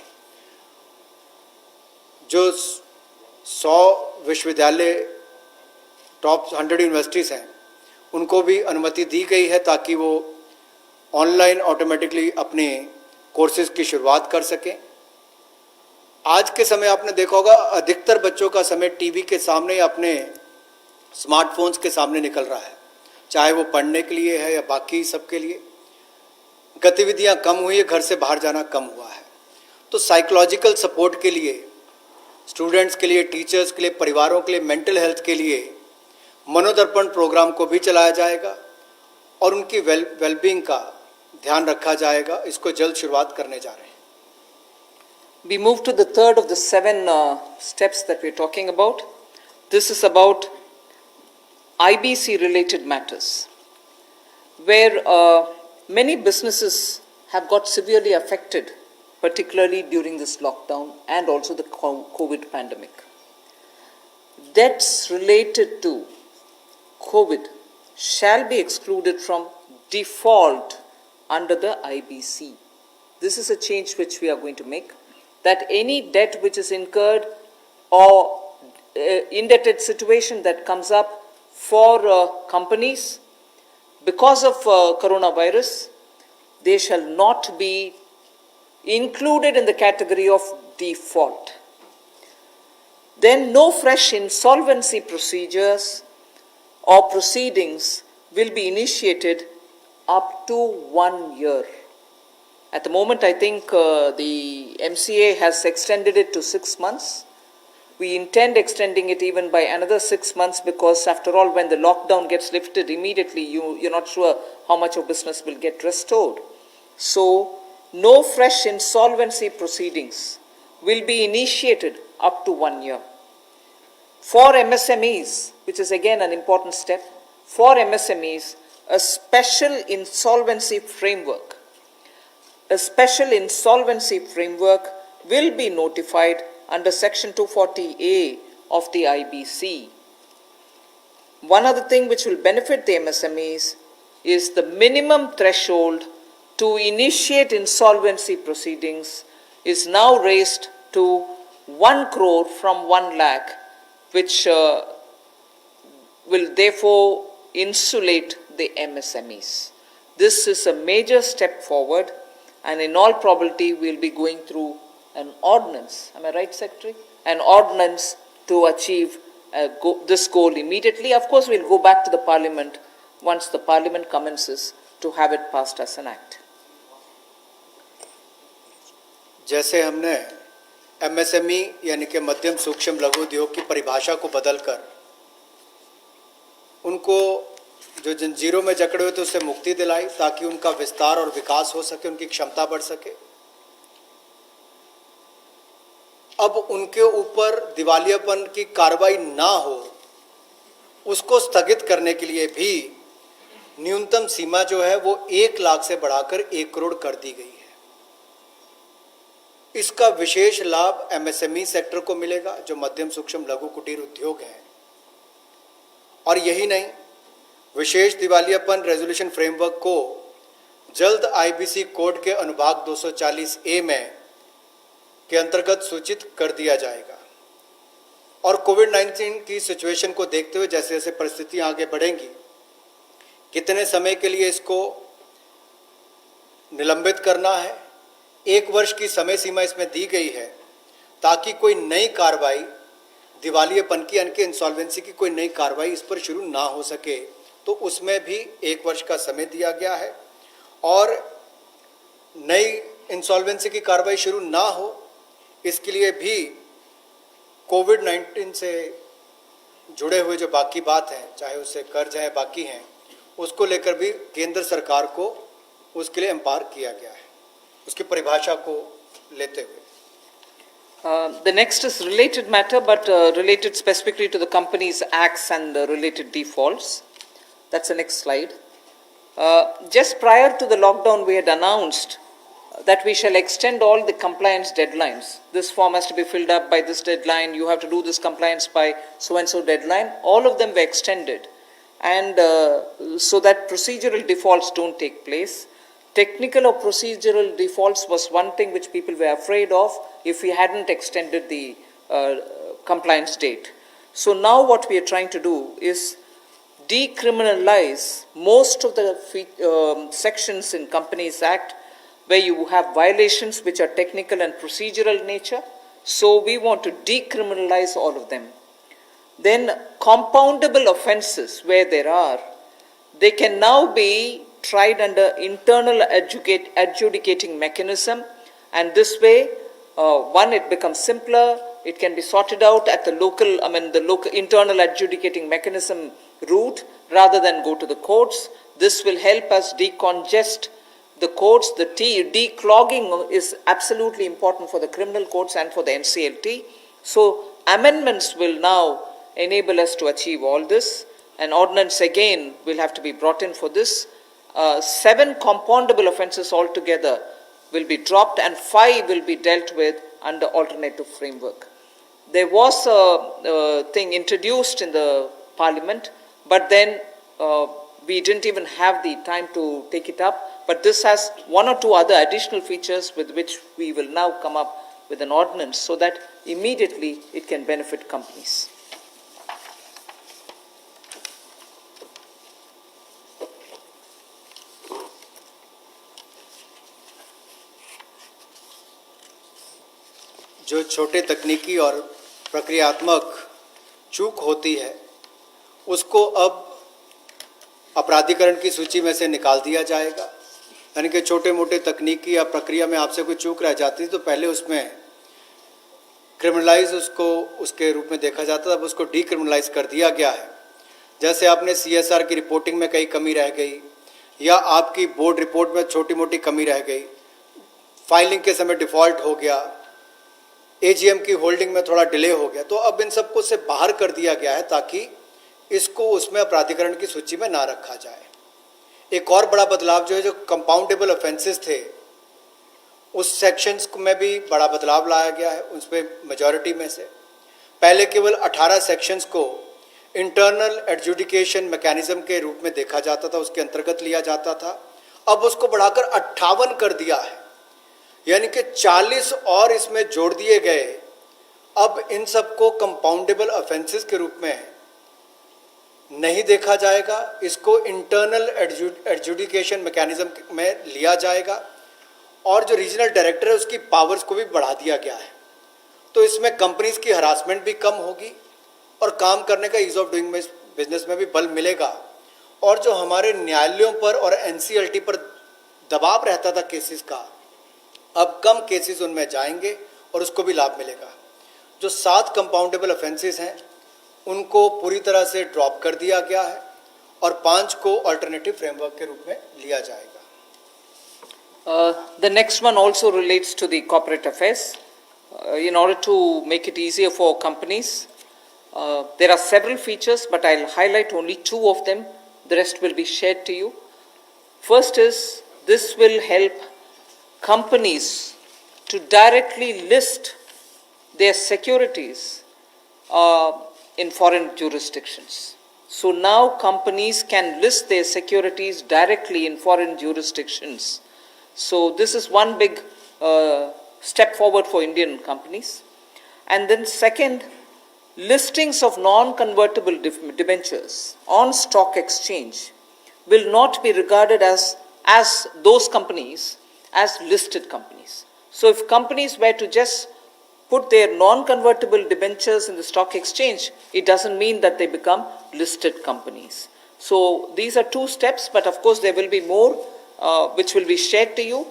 जो 100 विश्वविद्यालय टॉप 100 यूनिवर्सिटीज़ हैं, उनको भी अनुमति दी गई है ताकि वो ऑनलाइन ऑटोमेटिकली अपने कोर्सेज की शुरुआत कर सकें। आज के समय आपने देखा होगा अधिकतर बच्चों का समय टीवी के सामने या अपने स्मार्टफोन्स के सामने निकल रहा है, चाहे वो पढ़ने के लिए है या बाकी सबके लिए। गतिविधियां कम हुई है, घर से बाहर जाना कम हुआ है। तो साइकोलॉजिकल सपोर्ट के लिए, स्टूडेंट्स के लिए, टीचर्स के लिए, परिवारों के लिए, मेंटल हेल्थ के लिए मनोदर्पण प्रोग्राम को भी चलाया जाएगा और उनकी वेलबींग का ध्यान रखा जाएगा। इसको जल्द शुरुआत करने जा रहे हैं। We move to the third of the 7 steps that we're talking about. This is about IBC related matters, where many businesses have got severely affected, particularly during this lockdown and also the COVID pandemic. Debts related to COVID shall be excluded from default under the IBC. This is a change which we are going to make, that any debt which is incurred or indebted situation that comes up for companies because of coronavirus, they shall not be included in the category of default. Then no fresh insolvency procedures or proceedings will be initiated up to 1 year. At the moment, I think the MCA has extended it to 6 months. We intend extending it even by another 6 months because, after all, when the lockdown gets lifted immediately, you're not sure how much of business will get restored. So, no fresh insolvency proceedings will be initiated up to 1 year. For MSMEs, which is again an important step, for MSMEs, a special insolvency framework will be notified under Section 240A of the IBC. One other thing which will benefit the MSMEs is the minimum threshold to initiate insolvency proceedings is now raised to 1 crore from 1 lakh which will therefore insulate the MSMEs. This is a major step forward, and in all probability we'll be going through an ordinance. Am I right, Secretary? An ordinance to achieve this goal immediately. Of course, we'll go back to the Parliament once the Parliament commences to have it passed as an act. जैसे हमने MSME यानी कि मध्यम सूक्ष्म लघु उद्योग की परिभाषा को बदलकर उनको जो जंजीरों में जकड़े हुए थे उससे मुक्ति दिलाई ताकि उनका विस्तार और विकास हो सके, उनकी क्षमता बढ़ सके। अब उनके ऊपर दिवालियापन की कार्रवाई ना हो, उसको स्थगित करने के लिए भी न्यूनतम सीमा जो है वो 1 लाख से बढ़ाकर 1 करोड़ कर दी गई है। इसका विशेष लाभ एमएसएमई सेक्टर को मिलेगा, जो मध्यम सूक्ष्म लघु कुटीर उद्योग है। और यही नहीं, विशेष दिवालियापन रेजोल्यूशन फ्रेमवर्क को जल्द आईबीसी कोड के अनुभाग 240A में के अंतर्गत सूचित कर दिया जाएगा। और कोविड-19 की सिचुएशन को देखते हुए जैसे जैसे परिस्थितियां आगे बढ़ेंगी, कितने समय के लिए इसको निलंबित करना है, 1 वर्ष की समय सीमा इसमें दी गई है ताकि कोई नई कार्रवाई दिवालियापन की यानी कि इंसॉल्वेंसी की कोई नई कार्रवाई इस पर शुरू ना हो सके, तो उसमें भी 1 वर्ष का समय दिया गया है। और नई इंसॉल्वेंसी की कार्रवाई शुरू ना हो, इसके लिए भी कोविड-19 से जुड़े हुए जो बाकी बात है, चाहे उससे कर्ज है बाकी हैं, उसको लेकर भी केंद्र सरकार को उसके लिए एम्पावर किया गया है, उसकी परिभाषा को लेते हुए। The next is related matter, but related specifically to the Companies Acts and the related defaults. That's the next slide. Just prior to the lockdown, we had announced that we shall extend all the compliance deadlines. This form has to be filled up by this deadline. You have to do this compliance by so-and-so deadline. All of them were extended, and so that procedural defaults don't take place. Technical or procedural defaults was one thing which people were afraid of if we hadn't extended the compliance date. So now what we are trying to do is decriminalize most of the sections in Companies Act where you have violations which are technical and procedural nature. So we want to decriminalize all of them. Then compoundable offences where there are, they can now be tried under internal adjudicating mechanism, and this way, one, it becomes simpler, it can be sorted out at the local internal adjudicating mechanism route rather than go to the courts. This will help us decongest the courts. The declogging is absolutely important for the criminal courts and for the NCLT. So amendments will now enable us to achieve all this. An ordinance again will have to be brought in for this. 7 compoundable offences altogether will be dropped, and 5 will be dealt with under alternative framework. There was a thing introduced in the Parliament, but then we didn't even have the time to take it up. But this has 1 or 2 other additional features with which we will now come up with an ordinance so that immediately it can benefit companies. जो छोटे तकनीकी और प्रक्रियात्मक चूक होती है उसको अब अपराधीकरण की सूची में से निकाल दिया जाएगा। यानी कि छोटे मोटे तकनीकी या प्रक्रिया में आपसे कोई चूक रह जाती तो पहले उसमें क्रिमिनलाइज उसके रूप में देखा जाता था, अब उसको डीक्रिमिनलाइज कर दिया गया है। जैसे आपने CSR की रिपोर्टिंग में कई कमी रह गई, या आपकी बोर्ड रिपोर्ट में छोटी मोटी कमी रह गई, फाइलिंग के समय डिफ़ॉल्ट हो गया, AGM की होल्डिंग में थोड़ा डिले हो गया, तो अब इन सबको से बाहर कर दिया गया है ताकि इसको उसमें अपराधीकरण की सूची में ना रखा जाए। एक और बड़ा बदलाव जो है, जो कंपाउंडेबल ऑफेंसेस थे उस सेक्शंस में भी बड़ा बदलाव लाया गया है। उस पर मेजॉरिटी में से पहले केवल 18 सेक्शंस को इंटरनल एडजुडिकेशन मैकेनिज्म के रूप में देखा जाता था, उसके अंतर्गत लिया जाता था। अब उसको बढ़ाकर 58 कर दिया है, यानी कि 40 और इसमें जोड़ दिए गए अब इन सबको कंपाउंडेबल ऑफेंसेस के रूप में नहीं देखा जाएगा, इसको इंटरनल एडजुडिकेशन मैकेनिज्म में लिया जाएगा और जो रीजनल डायरेक्टर है उसकी पावर्स को भी बढ़ा दिया गया है। तो इसमें कंपनीज की हरासमेंट भी कम होगी और काम करने का ईज ऑफ डूइंग बिजनेस में भी बल मिलेगा। और जो हमारे न्यायालयों पर और एनसीएलटी पर दबाव रहता था केसेस का, अब कम केसेस उनमें जाएंगे और उसको भी लाभ मिलेगा। जो 7 कंपाउंडेबल ऑफेंसेस हैं उनको पूरी तरह से ड्रॉप कर दिया गया है और 5 को अल्टरनेटिव फ्रेमवर्क के रूप में लिया जाएगा। The next one also relates to the corporate affairs. In order to make it easier for companies, there are several features, but I'll highlight only 2 of them. The rest will be shared to you. First is, this will help companies to directly list their securities in foreign jurisdictions. So now companies can list their securities directly in foreign jurisdictions. So this is one big step forward for Indian companies. And then second, listings of non-convertible debentures on stock exchange will not be regarded as those companies as listed companies. So if companies were to just put their non-convertible debentures in the stock exchange, it doesn't mean that they become listed companies. So these are 2 steps, but of course there will be more which will be shared to you.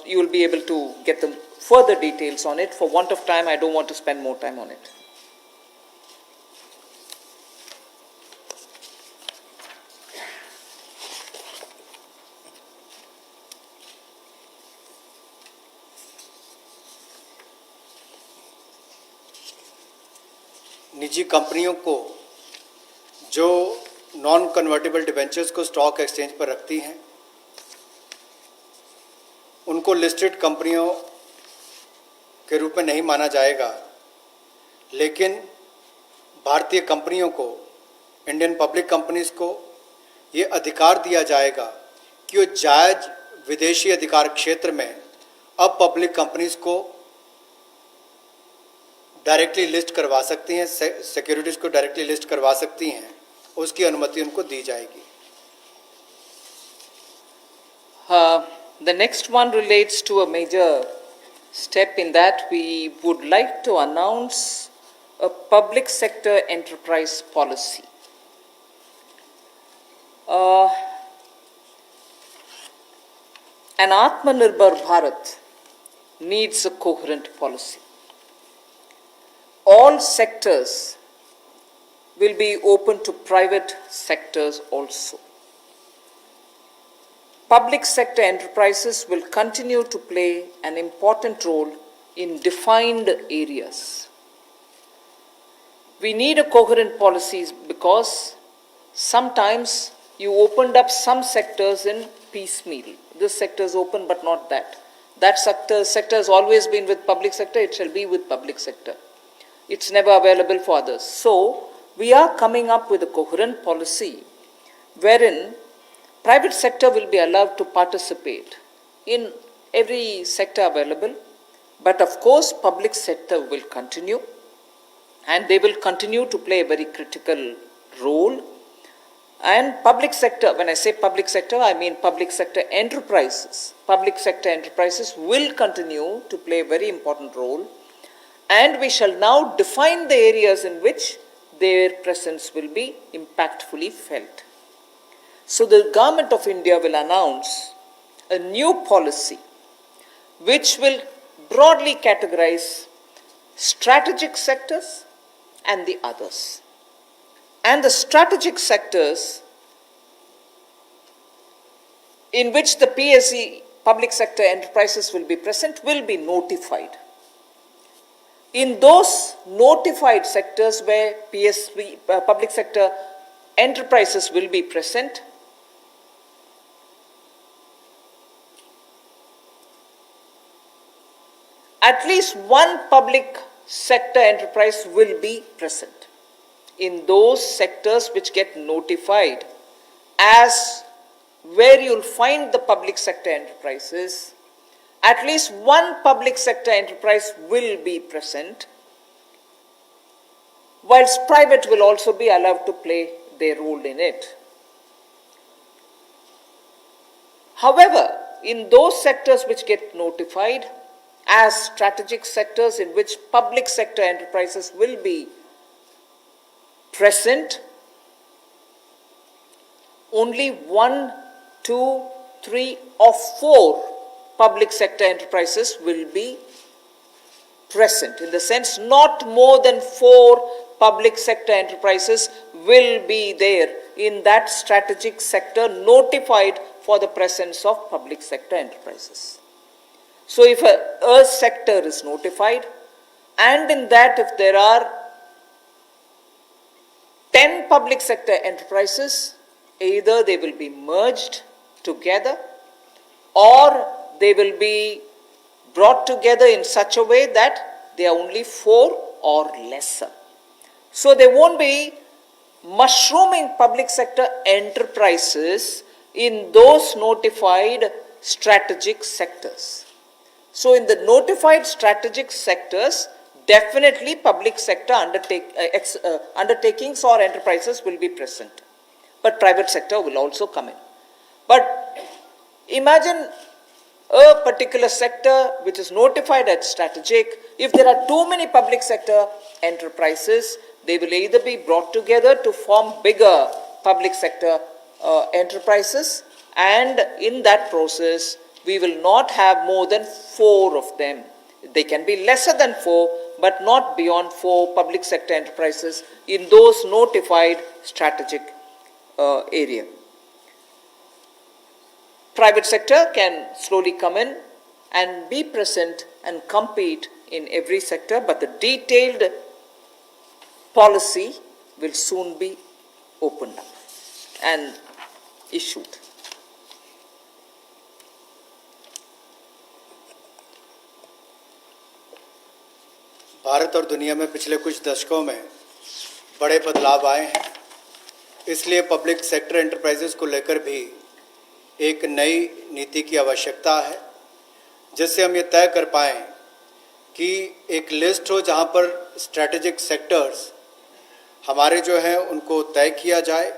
You will be able to get the further details on it. For want of time, I don't want to spend more time on it. निजी कंपनियों को जो non convertible debentures को stock exchange पर रखती हैं उनको listed कंपनियों के रूप में नहीं माना जाएगा, लेकिन भारतीय कंपनियों को, इंडियन पब्लिक कंपनीज को ये अधिकार दिया जाएगा कि वो जायज़ विदेशी अधिकार क्षेत्र में अब पब्लिक कंपनीज को डायरेक्टली लिस्ट करवा सकती हैं, सिक्योरिटीज़ को डायरेक्टली लिस्ट करवा सकती हैं, उसकी अनुमति उनको दी जाएगी। The next one relates to a major step in that we would like to announce a public sector enterprise policy. An Atmanirbhar Bharat needs a coherent policy. All sectors will be open to private sectors also. Public sector enterprises will continue to play an important role in defined areas. We need a coherent policy because sometimes you opened up some sectors in piecemeal. This sector is open but not that. That sector has always been with public sector, it shall be with public sector. It's never available for others. So, we are coming up with a coherent policy wherein private sector will be allowed to participate in every sector available, but of course public sector will continue and they will continue to play a very critical role. And public sector, when I say public sector, I mean public sector enterprises. Public sector enterprises will continue to play a very important role, and we shall now define the areas in which their presence will be impactfully felt. So the Government of India will announce a new policy which will broadly categorize strategic sectors and the others. And the strategic sectors in which the PSE, public sector enterprises, will be present will be notified. In those notified sectors where PSE, public sector enterprises will be present, at least one public sector enterprise will be present. In those sectors which get notified as where you'll find the public sector enterprises, at least one public sector enterprise will be present, whilst private will also be allowed to play their role in it. However, in those sectors which get notified as strategic sectors in which public sector enterprises will be present, only 1, 2, 3 or 4 public sector enterprises will be present. In the sense, not more than 4 public sector enterprises will be there in that strategic sector notified for the presence of public sector enterprises. So if a sector is notified, and in that if there are 10 public sector enterprises, either they will be merged together or they will be brought together in such a way that they are only 4 or lesser. So there won't be mushrooming public sector enterprises in those notified strategic sectors. So in the notified strategic sectors, definitely public sector undertakings or enterprises will be present. But private sector will also come in. But imagine a particular sector which is notified as strategic. If there are too many public sector enterprises, they will either be brought together to form bigger public sector enterprises, and in that process we will not have more than 4 of them. They can be lesser than 4, but not beyond 4 public sector enterprises in those notified strategic area. Private sector can slowly come in and be present and compete in every sector, but the detailed policy will soon be opened up and issued. Bharat और दुनिया में पिछले कुछ दशकों में बड़े बदलाव आए हैं, इसलिए पब्लिक सेक्टर एंटरप्राइजेस को लेकर भी एक नई नीति की आवश्यकता है, जिससे हम ये तय कर पाएँ कि एक लिस्ट हो जहाँ पर स्ट्रैटेजिक सेक्टर्स हमारे जो हैं उनको तय किया जाए,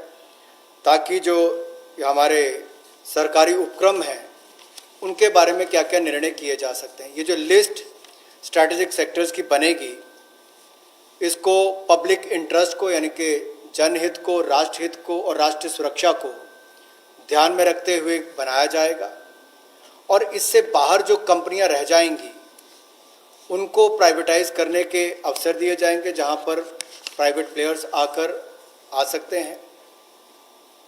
ताकि जो हमारे सरकारी उपक्रम हैं उनके बारे में क्या क्या निर्णय किए जा सकते हैं। ये जो लिस्ट स्ट्रैटेजिक सेक्टर्स की बनेगी, इसको पब्लिक इंटरेस्ट को यानी कि जनहित को, राष्ट्रहित को और राष्ट्रीय सुरक्षा को ध्यान में रखते हुए बनाया जाएगा, और इससे बाहर जो कंपनियां रह जाएंगी उनको प्राइवेटाइज करने के अवसर दिए जाएंगे, जहां पर प्राइवेट प्लेयर्स आकर आ सकते हैं।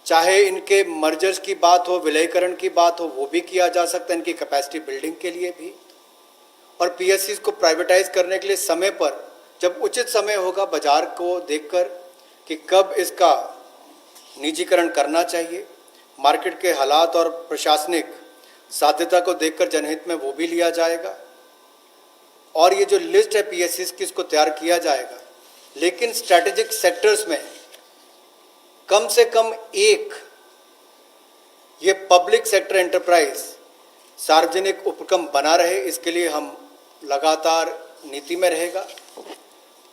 चाहे इनके मर्जर्स की बात हो, विलयीकरण की बात हो, वो भी किया जा सकता है, इनकी कैपेसिटी बिल्डिंग के लिए भी। और पीएससीज को प्राइवेटाइज करने के लिए समय पर, जब उचित समय होगा, बाजार को देखकर कि कब इसका निजीकरण करना चाहिए, मार्केट के हालात और प्रशासनिक साध्यता को देखकर जनहित में वो भी लिया जाएगा। और ये जो लिस्ट है पीएससीज की, इसको तैयार किया जाएगा, लेकिन स्ट्रैटेजिक सेक्टर्स में कम से कम एक ये पब्लिक सेक्टर एंटरप्राइज सार्वजनिक उपक्रम बना रहे, इसके लिए हम लगातार नीति में रहेगा,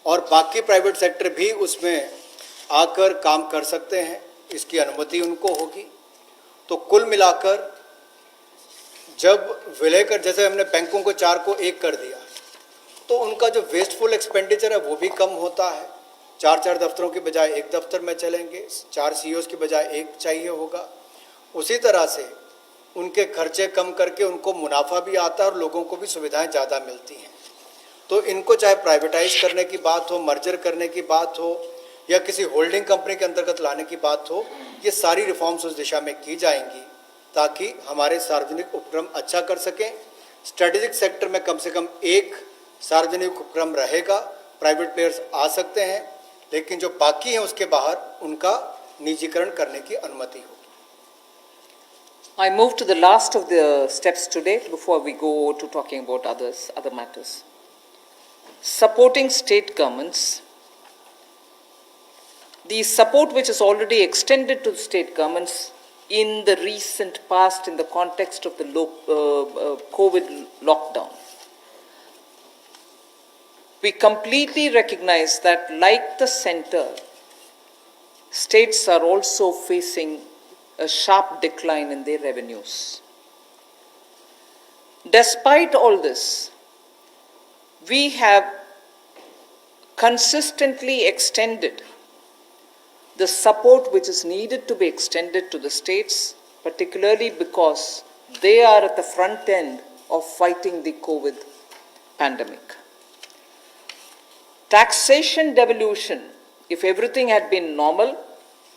और बाकी प्राइवेट सेक्टर भी उसमें आकर काम कर सकते हैं, इसकी अनुमति उनको होगी। तो कुल मिलाकर जब विलय कर, जैसे हमने बैंकों को 4 को 1 कर दिया, तो उनका जो वेस्टफुल एक्सपेंडिचर है वो भी कम होता है। 4 दफ्तरों के बजाय 1 दफ्तर में चलेंगे, 4 सीईओज के बजाय 1 चाहिए होगा। उसी तरह से उनके खर्चे कम करके उनको मुनाफा भी आता है और लोगों को भी सुविधाएं ज़्यादा मिलती हैं। तो इनको चाहे प्राइवेटाइज करने की बात हो, मर्जर करने की बात हो, या किसी होल्डिंग कंपनी के अंतर्गत लाने की बात हो, ये सारी रिफॉर्म्स उस दिशा में की जाएंगी ताकि हमारे सार्वजनिक उपक्रम अच्छा कर सकें। स्ट्रेटेजिक सेक्टर में कम से कम एक सार्वजनिक उपक्रम रहेगा, प्राइवेट प्लेयर्स आ सकते हैं, लेकिन जो बाकी हैं उसके बाहर उनका निजीकरण करने की अनुमति होगी। I move to the last of the steps today before we go to talking about other matters. Supporting state governments. The support which is already extended to the state governments in the recent past in the context of the COVID lockdown. we completely recognize that, like the center, states are also facing a sharp decline in their revenues. Despite all this, we have consistently extended the support which is needed to be extended to the states, particularly because they are at the front end of fighting the COVID pandemic. Taxation devolution, if everything had been normal,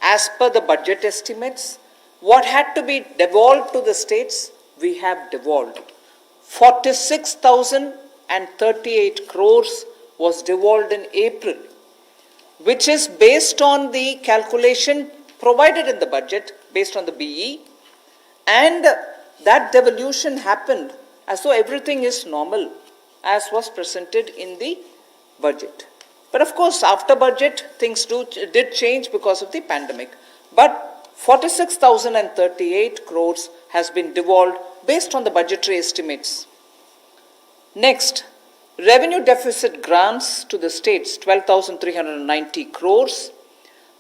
as per the budget estimates, what had to be devolved to the states, we have devolved. 46,038 crores was devolved in April, which is based on the calculation provided in the budget, based on the BE, and that devolution happened as though everything is normal, as was presented in the budget. But of course, after budget, things did change because of the pandemic. But 46,038 crores has been devolved based on the budgetary estimates. Next, revenue deficit grants to the states, 12,390 crores,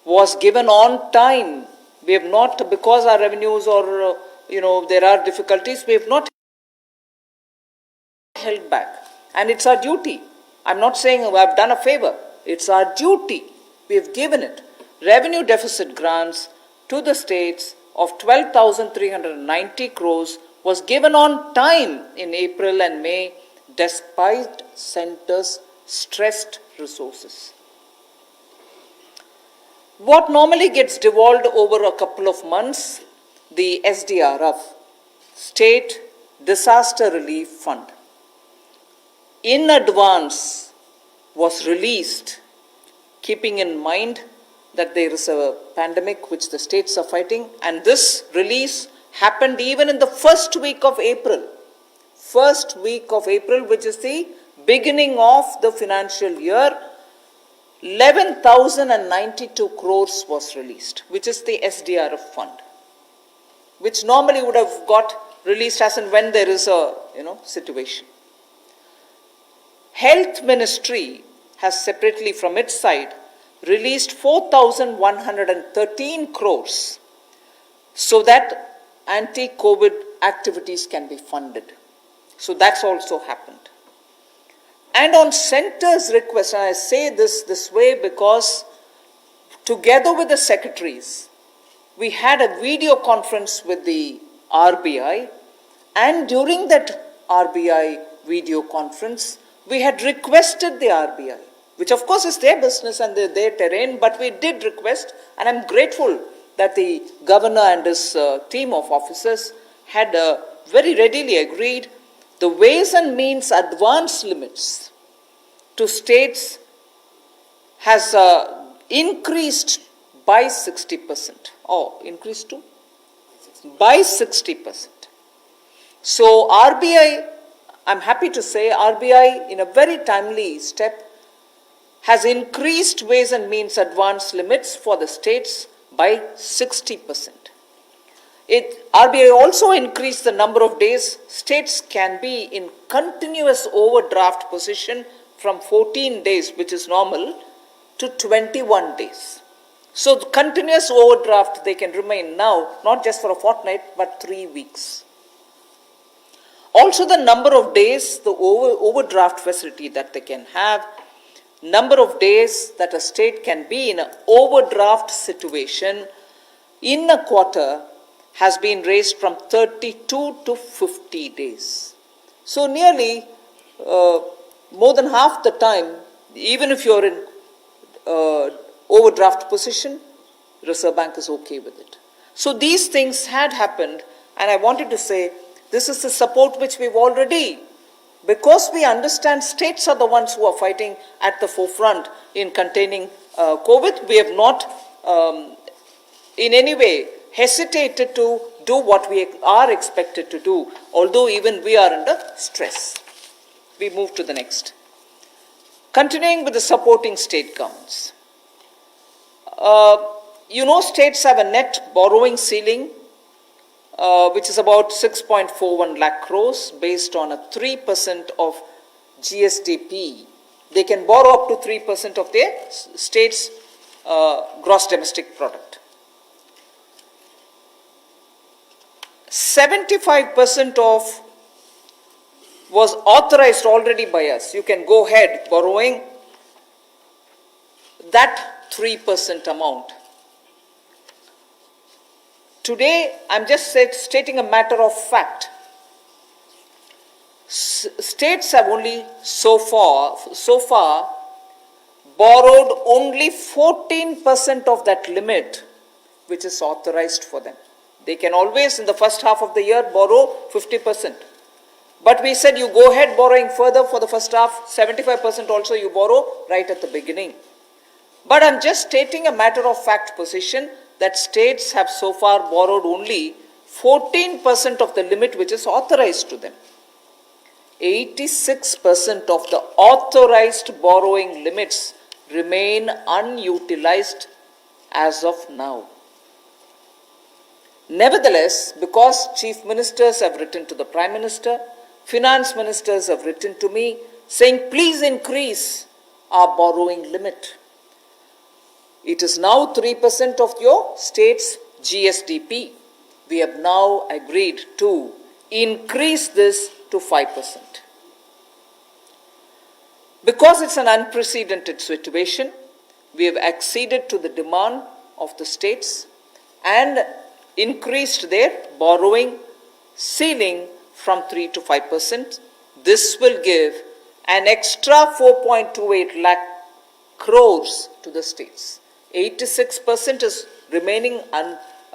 was given on time. We have not, because our revenues or, there are difficulties, we have not held back. And it's our duty. I'm not saying I've done a favor. It's our duty. We have given it. Revenue deficit grants to the states of 12,390 crores was given on time in April and May, despite centers' stressed resources. What normally gets devolved over a couple of months, the SDRF, State Disaster Relief Fund, in advance was released, keeping in mind that there is a pandemic which the states are fighting, and this release happened even in the first week of April. First week of April, which is the beginning of the financial year, 11,092 crores was released, which is the SDRF fund, which normally would have got released as and when there is a situation. Health Ministry has separately from its side released 4,113 crores so that anti-COVID activities can be funded. So that's also happened. And on center's request, and I say this way because together with the secretaries, we had a video conference with the RBI, and during that RBI video conference, we had requested the RBI, which of course is their business and their terrain, but we did request, and I'm grateful that the governor and his team of officers had very readily agreed the ways and means advance limits to states has increased by 60%. Oh, increased to? By 60%. So RBI, I'm happy to say, RBI in a very timely step has increased ways and means advance limits for the states by 60%. RBI also increased the number of days states can be in continuous overdraft position from 14 days, which is normal, to 21 days. So the continuous overdraft they can remain now, not just for a fortnight, but 3 weeks. Also the number of days, the overdraft facility that they can have, number of days that a state can be in an overdraft situation in a quarter has been raised from 32 to 50 days. So nearly more than half the time, even if you're in overdraft position, Reserve Bank is okay with it. So these things had happened, and I wanted to say this is the support which we've already, because we understand states are the ones who are fighting at the forefront in containing COVID. We have not in any way hesitated to do what we are expected to do, although even we are under stress. We move to the next. Continuing with the supporting state governments. States have a net borrowing ceiling, which is about 6.41 lakh crores based on a 3% of GSDP They can borrow up to 3% of their state's gross domestic product. 75% of was authorized already by us. You can go ahead borrowing that 3% amount. Today, I'm just stating a matter of fact. States have only so far borrowed only 14% of that limit which is authorized for them. They can always in the first half of the year borrow 50%. But we said you go ahead borrowing further for the first half, 75% also you borrow right at the beginning. But I'm just stating a matter of fact position that states have so far borrowed only 14% of the limit which is authorized to them. 86% of the authorized borrowing limits remain unutilized as of now. Nevertheless, because chief ministers have written to the Prime Minister, finance ministers have written to me saying, please increase our borrowing limit. It is now 3% of your state's GSDP. We have now agreed to increase this to 5%. Because it's an unprecedented situation, we have acceded to the demand of the states and increased their borrowing ceiling from 3 to 5%. This will give an extra 4.28 lakh crores to the states. 86% is remaining,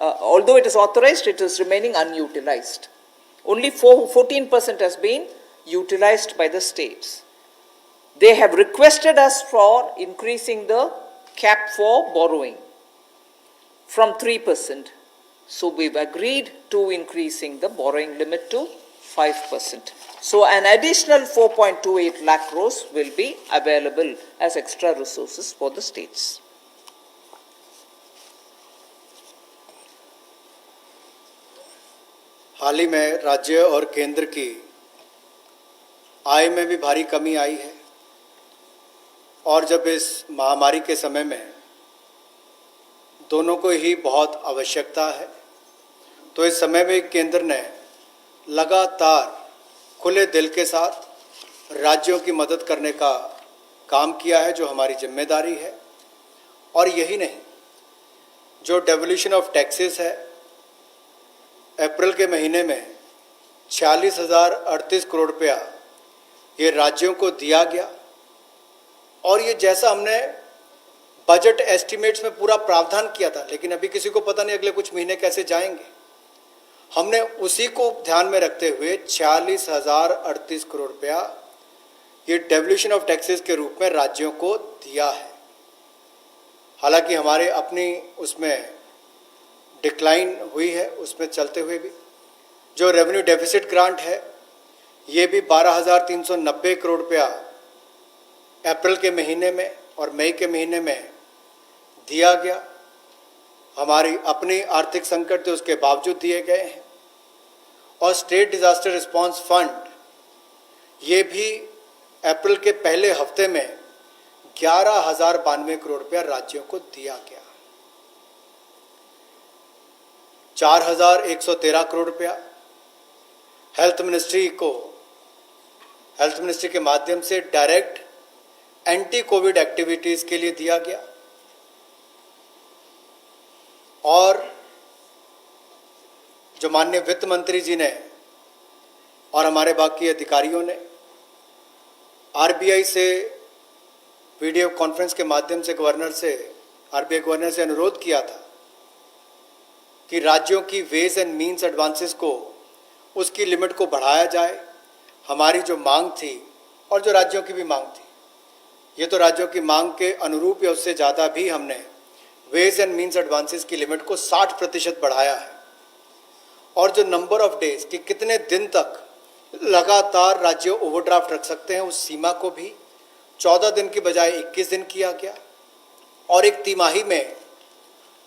although it is authorized, it is remaining unutilized. Only 14% has been utilized by the states. They have requested us for increasing the cap for borrowing from 3%. So we've agreed to increasing the borrowing limit to 5%. So an additional 4.28 lakh crores will be available as extra resources for the states. हाल ही में राज्य और केंद्र की आय में भी भारी कमी आई है और जब इस महामारी के समय में दोनों को ही बहुत आवश्यकता है तो इस समय में केंद्र ने लगातार खुले दिल के साथ राज्यों की मदद करने का काम किया है जो हमारी जिम्मेदारी है। और यही नहीं, जो डेवोल्यूशन ऑफ टैक्सेस है, अप्रैल के महीने में 46,038 करोड़ रुपया ये राज्यों को दिया गया और ये जैसा हमने बजट एस्टिमेट्स में पूरा प्रावधान किया था, लेकिन अभी किसी को पता नहीं अगले कुछ महीने कैसे जाएंगे। हमने उसी को ध्यान में रखते हुए 46,038 करोड़ रुपया ये डेवोल्यूशन ऑफ टैक्सेस के रूप में राज्यों को दिया है। हालांकि हमारे अपनी उसमें डिक्लाइन हुई है, उसमें चलते हुए भी जो रेवेन्यू डेफिसिट ग्रांट है ये भी 12,390 करोड़ रुपया अप्रैल के महीने में और मई के महीने में दिया गया। हमारी अपनी आर्थिक संकट थे उसके बावजूद दिए गए हैं। और स्टेट डिजास्टर रिस्पांस फंड ये भी अप्रैल के पहले हफ्ते में 11,092 करोड़ रुपया राज्यों को दिया गया। 4,113 करोड़ रुपया हेल्थ मिनिस्ट्री के माध्यम से डायरेक्ट एंटी कोविड एक्टिविटीज के लिए दिया गया। और जो माननीय वित्त मंत्री जी ने और हमारे बाकी अधिकारियों ने आरबीआई से वीडियो कॉन्फ्रेंस के माध्यम से आरबीआई गवर्नर से अनुरोध किया था कि राज्यों की वेज एंड मीन्स एडवांसेस को उसकी लिमिट को बढ़ाया जाए। हमारी जो मांग थी और जो राज्यों की भी मांग थी, ये तो राज्यों की मांग के अनुरूप या उससे ज़्यादा भी हमने वेज एंड मीन्स एडवांसेस की लिमिट को 60% बढ़ाया है। और जो नंबर ऑफ डेज कि कितने दिन तक लगातार राज्य ओवरड्राफ्ट रख सकते हैं उस सीमा को भी 14 दिन की बजाय 21 दिन किया गया। और एक तिमाही में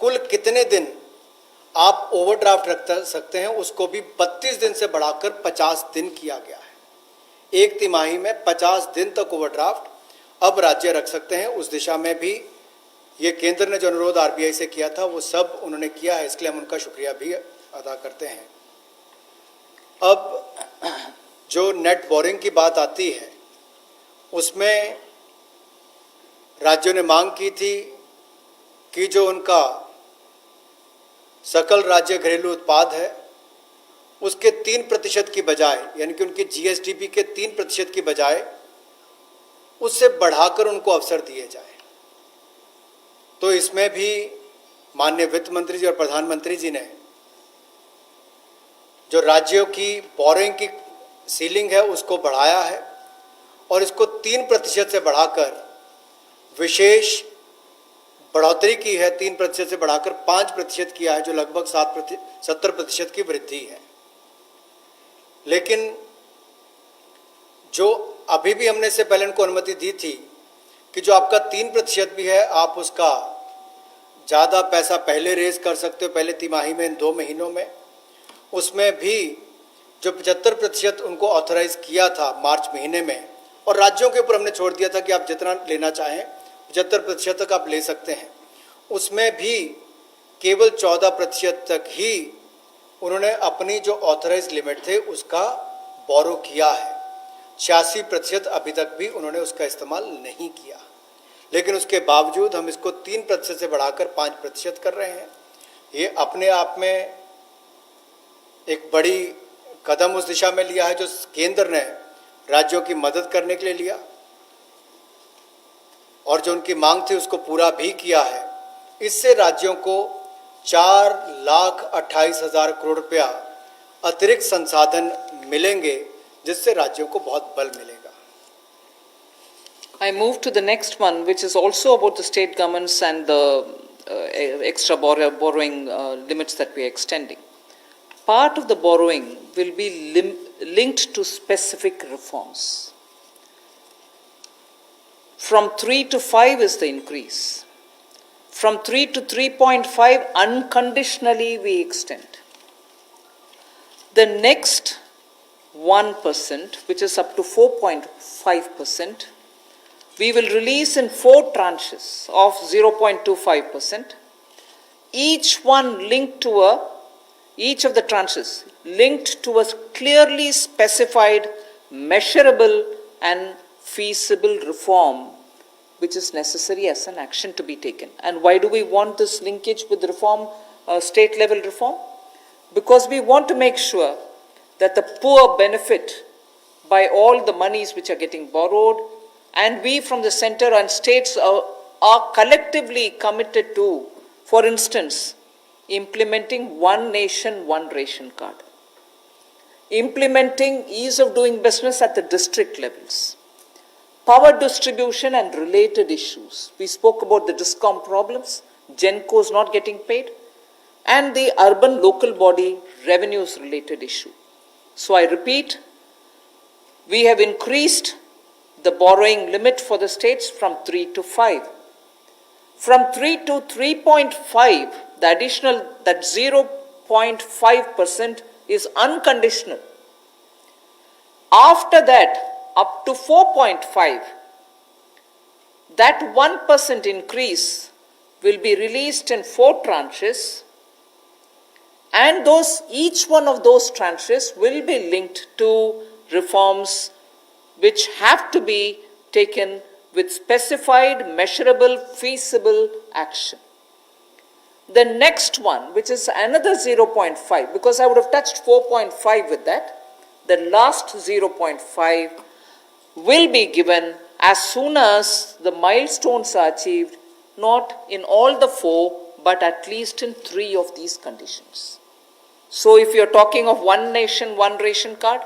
कुल कितने दिन आप ओवरड्राफ्ट रख सकते हैं उसको भी 32 दिन से बढ़ाकर 50 दिन किया गया है। एक तिमाही में 50 दिन तक ओवरड्राफ्ट अब राज्य रख सकते हैं। उस दिशा में भी ये केंद्र ने जो अनुरोध आरबीआई से किया था वो सब उन्होंने किया है, इसलिए हम उनका शुक्रिया भी अदा करते हैं। अब जो नेट बोरिंग की बात आती है उसमें राज्यों ने मांग की थी कि जो उनका सकल राज्य घरेलू उत्पाद है उसके 3% की बजाय, यानी कि उनके जीएसडीपी के 3% की बजाय उससे बढ़ाकर उनको अवसर दिए जाए। तो इसमें भी माननीय वित्त मंत्री जी और प्रधानमंत्री जी ने जो राज्यों की बोरिंग की सीलिंग है उसको बढ़ाया है और इसको 3% से बढ़ाकर विशेष बढ़ोतरी की है। 3% से बढ़ाकर 5% किया है, जो लगभग 70% की वृद्धि है। लेकिन जो अभी भी हमने इससे पहले उनको अनुमति दी थी कि जो आपका 3% भी है आप उसका ज़्यादा पैसा पहले रेज कर सकते हो, पहले तिमाही में, इन 2 महीनों में। उसमें भी जो 75% उनको ऑथराइज किया था मार्च महीने में, और राज्यों के ऊपर हमने छोड़ दिया था कि आप जितना लेना चाहें 75% तक आप ले सकते हैं, उसमें भी केवल 14% तक ही उन्होंने अपनी जो ऑथराइज लिमिट थे उसका बोरो किया है। 86% अभी तक भी उन्होंने उसका इस्तेमाल नहीं किया। लेकिन उसके बावजूद हम इसको 3% से बढ़ाकर 5% कर रहे हैं। ये अपने आप में एक बड़ी कदम उस दिशा में लिया है जो केंद्र ने राज्यों की मदद करने के लिए लिया, और जो उनकी मांग थी उसको पूरा भी किया है। इससे राज्यों को 4,28,000 करोड़ रुपया अतिरिक्त संसाधन मिलेंगे, जिससे राज्यों को बहुत बल मिलेगा। I move to the next one, which is also about the state governments and the extra borrowing limits that we are extending. Part of the borrowing will be linked to specific reforms. From 3 to 5 is the increase. From 3 to 3.5, unconditionally we extend. The next 1%, which is up to 4.5%, we will release in 4 tranches of 0.25%, each one linked to each of the tranches linked to a clearly specified, measurable and feasible reform which is necessary as an action to be taken. And why do we want this linkage with reform, state level reform? Because we want to make sure that the poor benefit by all the monies which are getting borrowed, and we from the center and states are collectively committed to, for instance, implementing one nation, one ration card, implementing ease of doing business at the district levels, power distribution and related issues. We spoke about the DISCOM problems, GENCOs not getting paid, and the urban local body revenues related issue. So I repeat, we have increased the borrowing limit for the states from 3 to 5. From 3 to 3.5, the additional, that 0.5% is unconditional. After that, up to 4.5, that 1% increase will be released in 4 tranches, and each one of those tranches will be linked to reforms which have to be taken with specified, measurable, feasible action. The next one, which is another 0.5, because I would have touched 4.5 with that, the last 0.5 will be given as soon as the milestones are achieved, not in all the 4, but at least in 3 of these conditions. So if you're talking of one nation, one ration card,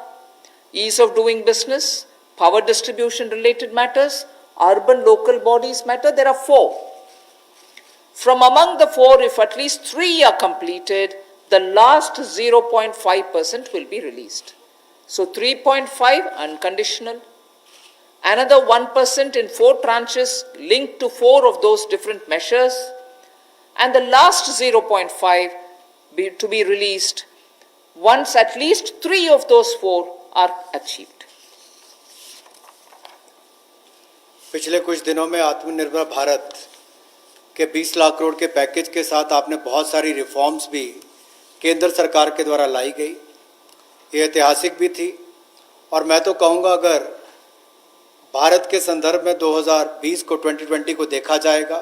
ease of doing business, power distribution related matters, urban local bodies matter, there are 4. From among the 4, if at least 3 are completed, the last 0.5% will be released. So 3.5 unconditional, another 1% in 4 tranches linked to 4 of those different measures, and the last 0.5 to be released once at least 3 of those 4 are achieved. पिछले कुछ दिनों में आत्मनिर्भर भारत के 20 लाख करोड़ के package के साथ आपने बहुत सारी रिफॉर्म्स भी केंद्र सरकार के द्वारा लाई गई। ये ऐतिहासिक भी थी और मैं तो कहूँगा अगर भारत के संदर्भ में 2020 को 2020 को देखा जाएगा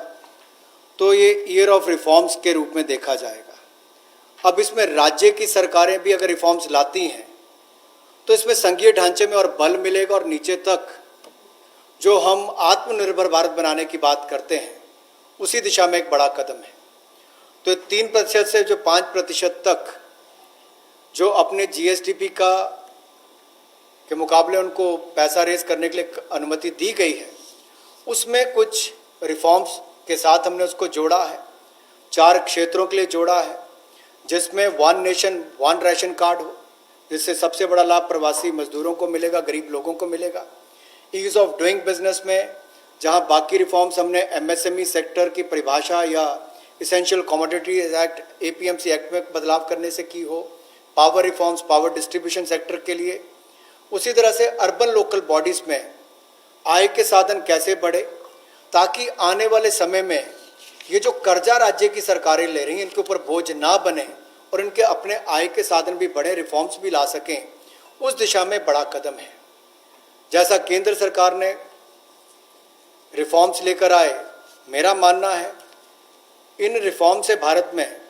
तो ये ईयर ऑफ रिफॉर्म्स के रूप में देखा जाएगा। अब इसमें राज्य की सरकारें भी अगर रिफॉर्म्स लाती हैं तो इसमें संघीय ढांचे में और बल मिलेगा और नीचे तक जो हम आत्मनिर्भर भारत बनाने की बात करते हैं उसी दिशा में एक बड़ा कदम है। तो 3% से जो 5% तक जो अपने जीएसडीपी का के मुकाबले उनको पैसा रेज करने के लिए अनुमति दी गई है, उसमें कुछ रिफॉर्म्स के साथ हमने उसको जोड़ा है। 4 क्षेत्रों के लिए जोड़ा है जिसमें one nation one ration card हो, जिससे सबसे बड़ा लाभ प्रवासी मजदूरों को मिलेगा, गरीब लोगों को मिलेगा। ईज ऑफ डूइंग बिजनेस में जहां बाकी रिफॉर्म्स हमने एमएसएमई सेक्टर की परिभाषा या essential commodities act APMC act में बदलाव करने से की हो, power reforms power distribution sector के लिए, उसी तरह से अर्बन लोकल बॉडीज में आय के साधन कैसे बढ़े ताकि आने वाले समय में ये जो कर्जा राज्य की सरकारें ले रही हैं इनके ऊपर बोझ ना बने और इनके अपने आय के साधन भी बढ़े, रिफॉर्म्स भी ला सकें, उस दिशा में बड़ा कदम है। जैसा केंद्र सरकार ने रिफॉर्म्स लेकर आए, मेरा मानना है इन रिफॉर्म से भारत में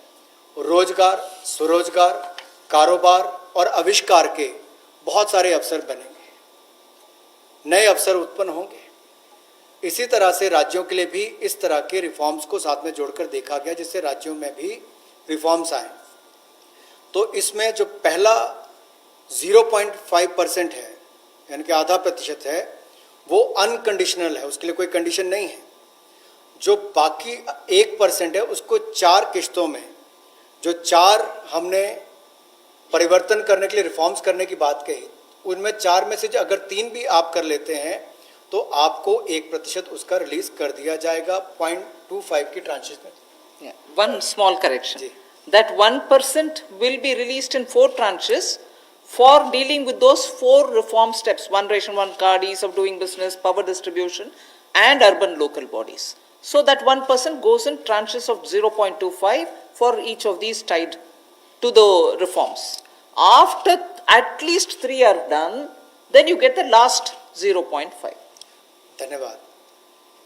रोजगार, स्वरोजगार, कारोबार और आविष्कार के बहुत सारे अवसर बनेंगे, नए अवसर उत्पन्न होंगे। इसी तरह से राज्यों के लिए भी इस तरह के रिफॉर्म्स को साथ में जोड़कर देखा गया जिससे राज्यों में भी रिफॉर्म्स आए। तो इसमें जो पहला 0.5% है यानी कि आधा प्रतिशत है वो अनकंडीशनल है, उसके लिए कोई कंडीशन नहीं है। जो बाकी 1% है उसको 4 किश्तों में, जो 4 हमने परिवर्तन करने के लिए रिफॉर्म्स करने की बात कही, उनमें 4 में से अगर 3 भी आप कर लेते हैं तो आपको 1% उसका रिलीज कर दिया जाएगा 0.25 की ट्रांचेस में। Yeah. One small correction. Ji. That 1% will be released in 4 tranches for dealing with those 4 reform steps: one ration, one card, ease of doing business, power distribution, and urban local bodies. So that 1% goes in tranches of 0.25 for each of these tied to the reforms. After at least 3 are done, then you get the last 0.5. धन्यवाद।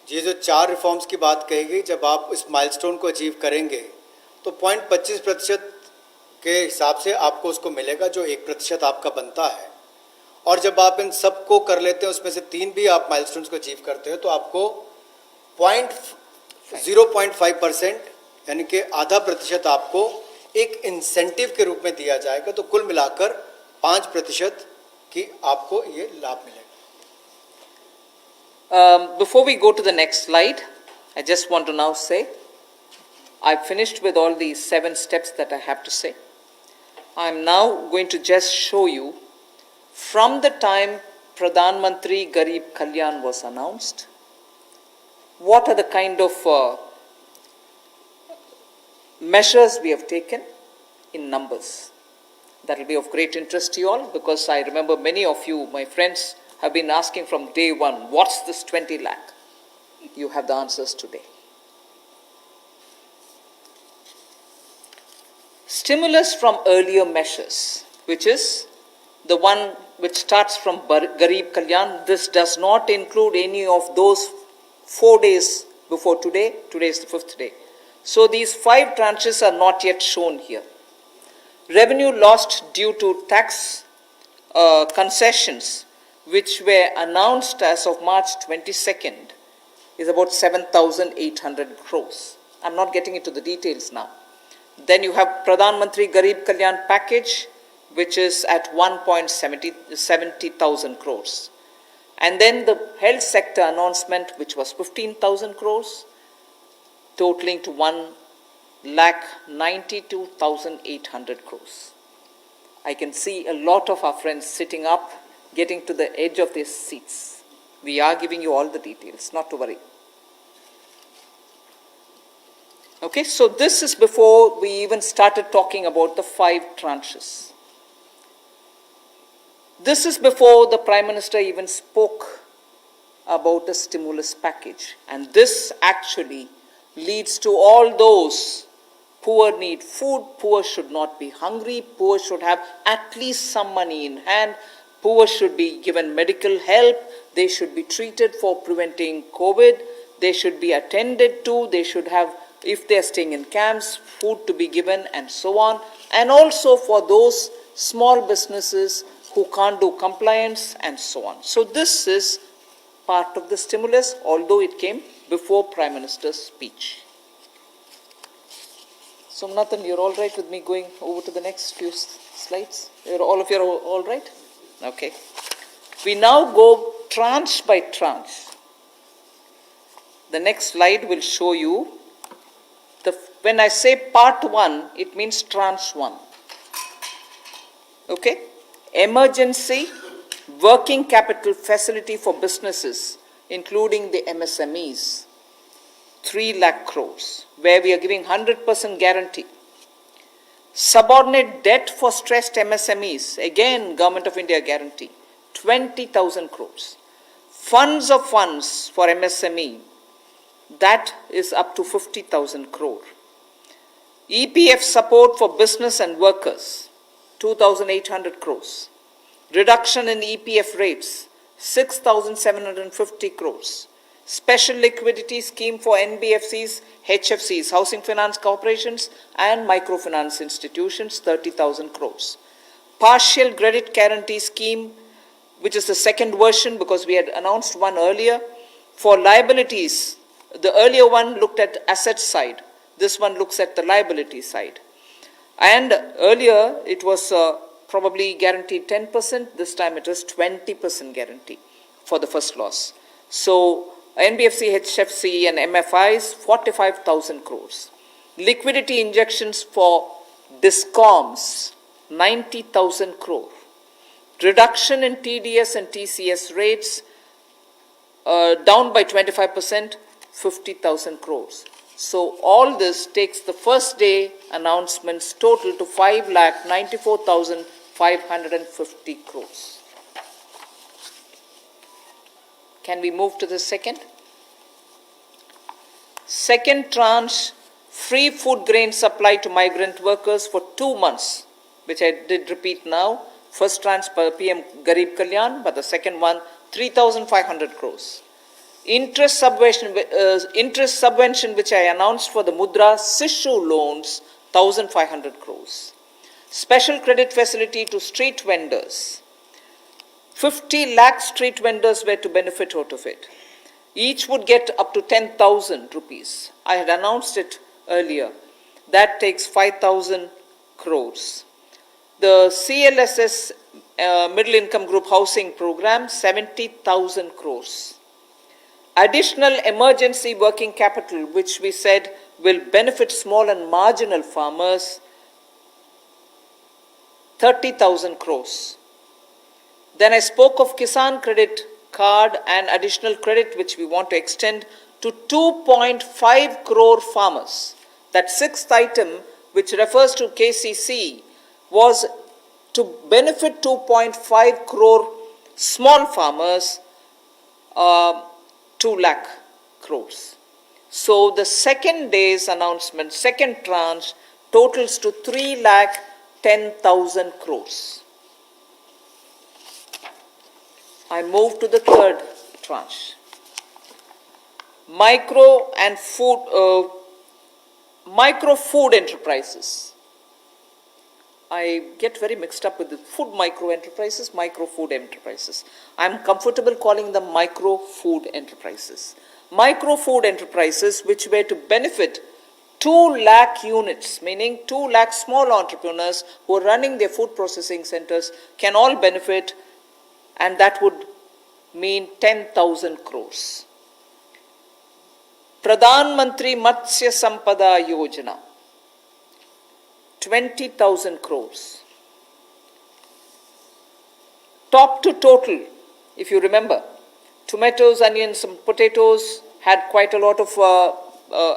ये जो 4 reforms की बात कही गई, जब आप इस माइलस्टोन को अचीव करेंगे तो 0.25% के हिसाब से आपको उसको मिलेगा जो 1% आपका बनता है। और जब आप इन सब को कर लेते हैं उसमें से 3 भी आप माइलस्टोन्स को अचीव करते हो तो आपको 0.5% यानी कि आधा प्रतिशत आपको एक इंसेंटिव के रूप में दिया जाएगा। तो कुल मिलाकर 5% की आपको ये लाभ मिलेगा। Before we go to the next slide, I just want to now say, I've finished with all the 7 steps that I have to say. I'm now going to just show you from the time Pradhan Mantri Garib Kalyan was announced, what are the kind of measures we have taken in numbers. That will be of great interest to you all because I remember many of you, my friends, have been asking from day one, what's this 20 lakh? You have the answers today. Stimulus from earlier measures, which is the one which starts from Garib Kalyan. This does not include any of those 4 days before today. Today is the 5th day. So these 5 tranches are not yet shown here. Revenue lost due to tax concessions which were announced as of March 22nd is about 7,800 crores. I'm not getting into the details now. Then you have Pradhan Mantri Garib Kalyan package, which is at 1.70,000 crores. And then the health sector announcement, which was 15,000 crores, totaling to 1,92,800 crores. I can see a lot of our friends sitting up, getting to the edge of their seats. We are giving you all the details, not to worry. Okay, so this is before we even started talking about the 5 tranches. This is before the Prime Minister even spoke about a stimulus package. And this actually leads to all those poor need food, poor should not be hungry, poor should have at least some money in hand, poor should be given medical help, they should be treated for preventing COVID, they should be attended to, they should have, if they are staying in camps, food to be given and so on. And also for those small businesses who can't do compliance and so on. So this is part of the stimulus, although it came before Prime Minister's speech. So Nathan, you're all right with me going over to the next few slides? All of you are all right? Okay. We now go tranche by tranche. The next slide will show you, when I say part 1, it means tranche 1. Okay? Emergency working capital facility for businesses, including the MSMEs, 3 lakh crores, where we are giving 100% guarantee. Subordinate debt for stressed MSMEs, again Government of India guarantee, 20,000 crores. Funds of funds for MSME, that is up to 50,000 crore. EPF support for business and workers, 2,800 crores. Reduction in EPF rates, 6,750 crores. Special liquidity scheme for NBFCs, HFCs, Housing Finance Corporations and microfinance institutions, 30,000 crores. Partial credit guarantee scheme, which is the second version because we had announced one earlier, for liabilities. The earlier one looked at asset side. This one looks at the liability side. And earlier it was probably guaranteed 10%. This time it is 20% guarantee for the first loss. So NBFC, HFC and MFIs, 45,000 crores. Liquidity injections for DISCOMs, 90,000 crore. Reduction in TDS and TCS rates, down by 25%, 50,000 crores. So all this takes the first day announcements total to 5,94,550 crores. Can we move to the second? Second tranche, free food grain supply to migrant workers for 2 months, which I did repeat now. First tranche per PM Garib Kalyan, but the second one, 3,500 crores. Interest subvention which I announced for the Mudra Sishu loans, 1,500 crores. Special credit facility to street vendors. 50 lakh street vendors were to benefit out of it. Each would get up to 10,000 rupees. I had announced it earlier. That takes 5,000 crores. The CLSS Middle Income Group Housing Program, 70,000 crores. Additional emergency working capital, which we said will benefit small and marginal farmers, 30,000 crores. Then I spoke of Kisan Credit Card and additional credit which we want to extend to 2.5 crore farmers. That sixth item, which refers to KCC, was to benefit 2.5 crore small farmers, 2 lakh crores. So the second day's announcement, second tranche, totals to 3,10,000 crores. I move to the third tranche. Micro food enterprises. I get very mixed up with the food micro enterprises, micro food enterprises. I'm comfortable calling them micro food enterprises. Micro food enterprises which were to benefit 2 lakh units, meaning 2 lakh small entrepreneurs who are running their food processing centers can all benefit, and that would mean 10,000 crores. Pradhan Mantri Matsya Sampada Yojana, 20,000 crores. Top to total, if you remember, tomatoes, onions, and potatoes had quite a lot of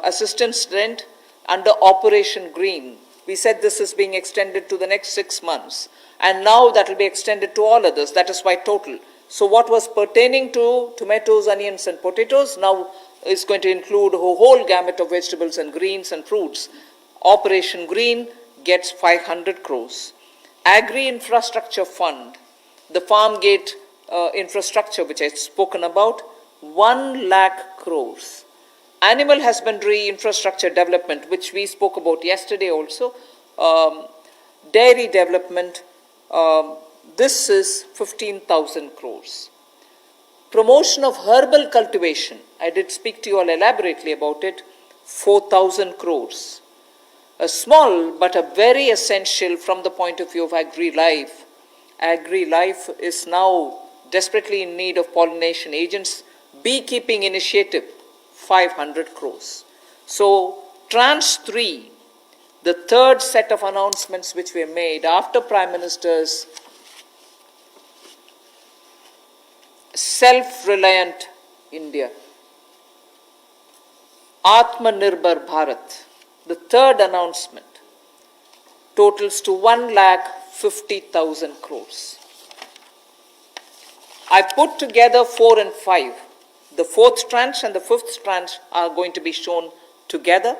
assistance rent under Operation Green. We said this is being extended to the next 6 months. And now that will be extended to all others. That is why total So what was pertaining to tomatoes, onions and potatoes now is going to include a whole gamut of vegetables and greens and fruits. Operation Green gets 500 crores. Agri-infrastructure fund, the farm gate infrastructure which I've spoken about, 1 lakh crores. Animal husbandry infrastructure development, which we spoke about yesterday also, dairy development, this is 15,000 crores. Promotion of herbal cultivation, I did speak to you all elaborately about it, 4,000 crores. A small but a very essential from the point of view of agri-life. Agri-life is now desperately in need of pollination agents. Beekeeping initiative, 500 crores. So, Tranche 3, the third set of announcements which were made after Prime Minister's self-reliant India, Atmanirbhar Bharat, the third announcement, totals to 1,50,000 crores. I put together 4 and 5. The fourth tranche and the fifth tranche are going to be shown together.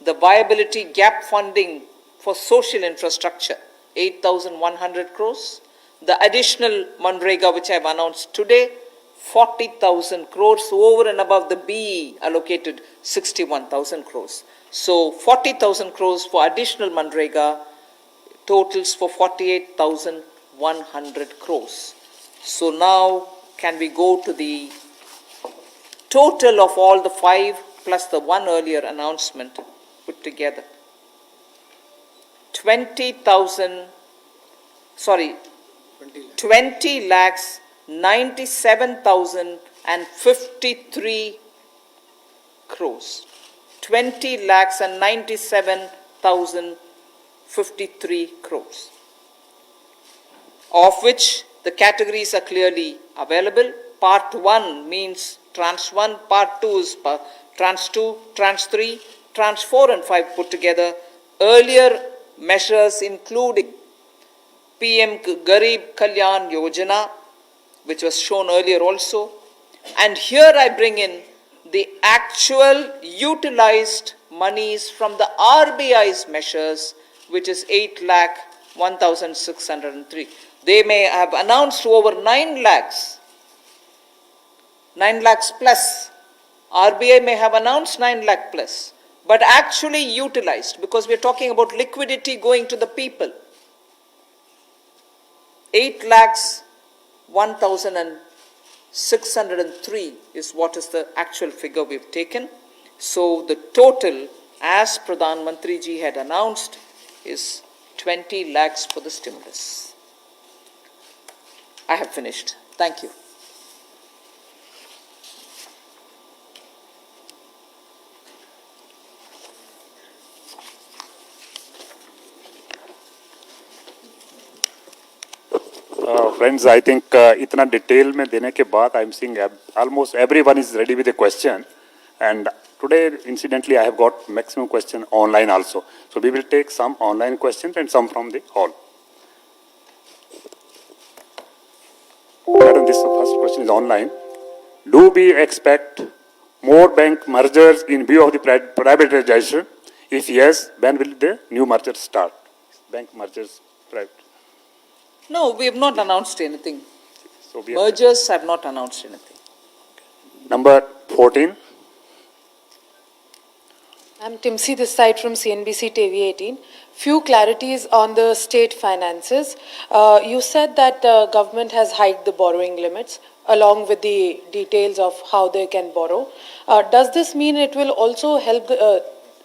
The viability gap funding for social infrastructure, 8,100 crores. The additional Manrega, which I have announced today, 40,000 crores over and above the BE allocated 61,000 crores. So 40,000 crores for additional Manrega totals for 48,100 crores. So now can we go to the total of all the 5 plus the one earlier announcement put together? 20 lakhs 97,053 crores. 20 lakhs and 97,053 crores. Of which the categories are clearly available. Part 1 means Tranche 1, Part 2 is Tranche 2, Tranche 3, Tranche 4 and 5 put together. Earlier measures including PM Garib Kalyan Yojana, which was shown earlier also. And here I bring in the actual utilized monies from the RBI's measures, which is 8,01,603. They may have announced over 9 lakhs plus. RBI may have announced 9 lakh plus, but actually utilized, because we are talking about liquidity going to the people. 8 lakhs 1,603 is what is the actual figure we've taken. So the total, as Pradhan Mantri ji had announced, is 20 lakhs for the stimulus. I have finished. Thank you. Friends, I think इतना detail में देने के बाद I'm seeing almost everyone is ready with a question, and today incidentally I have got maximum question online also. So we will take some online questions and some from the hall. Madam, this first question is online. Do we expect more bank mergers in view of the privatization? If yes, when will the new mergers start? Bank mergers, private. No, we have not announced anything. So we Mergers have not announced anything. Number 14. I'm Timsi this side from CNBC TV 18. Few clarities on the state finances. You said that government has hiked the borrowing limits along with the details of how they can borrow. Does this mean it will also help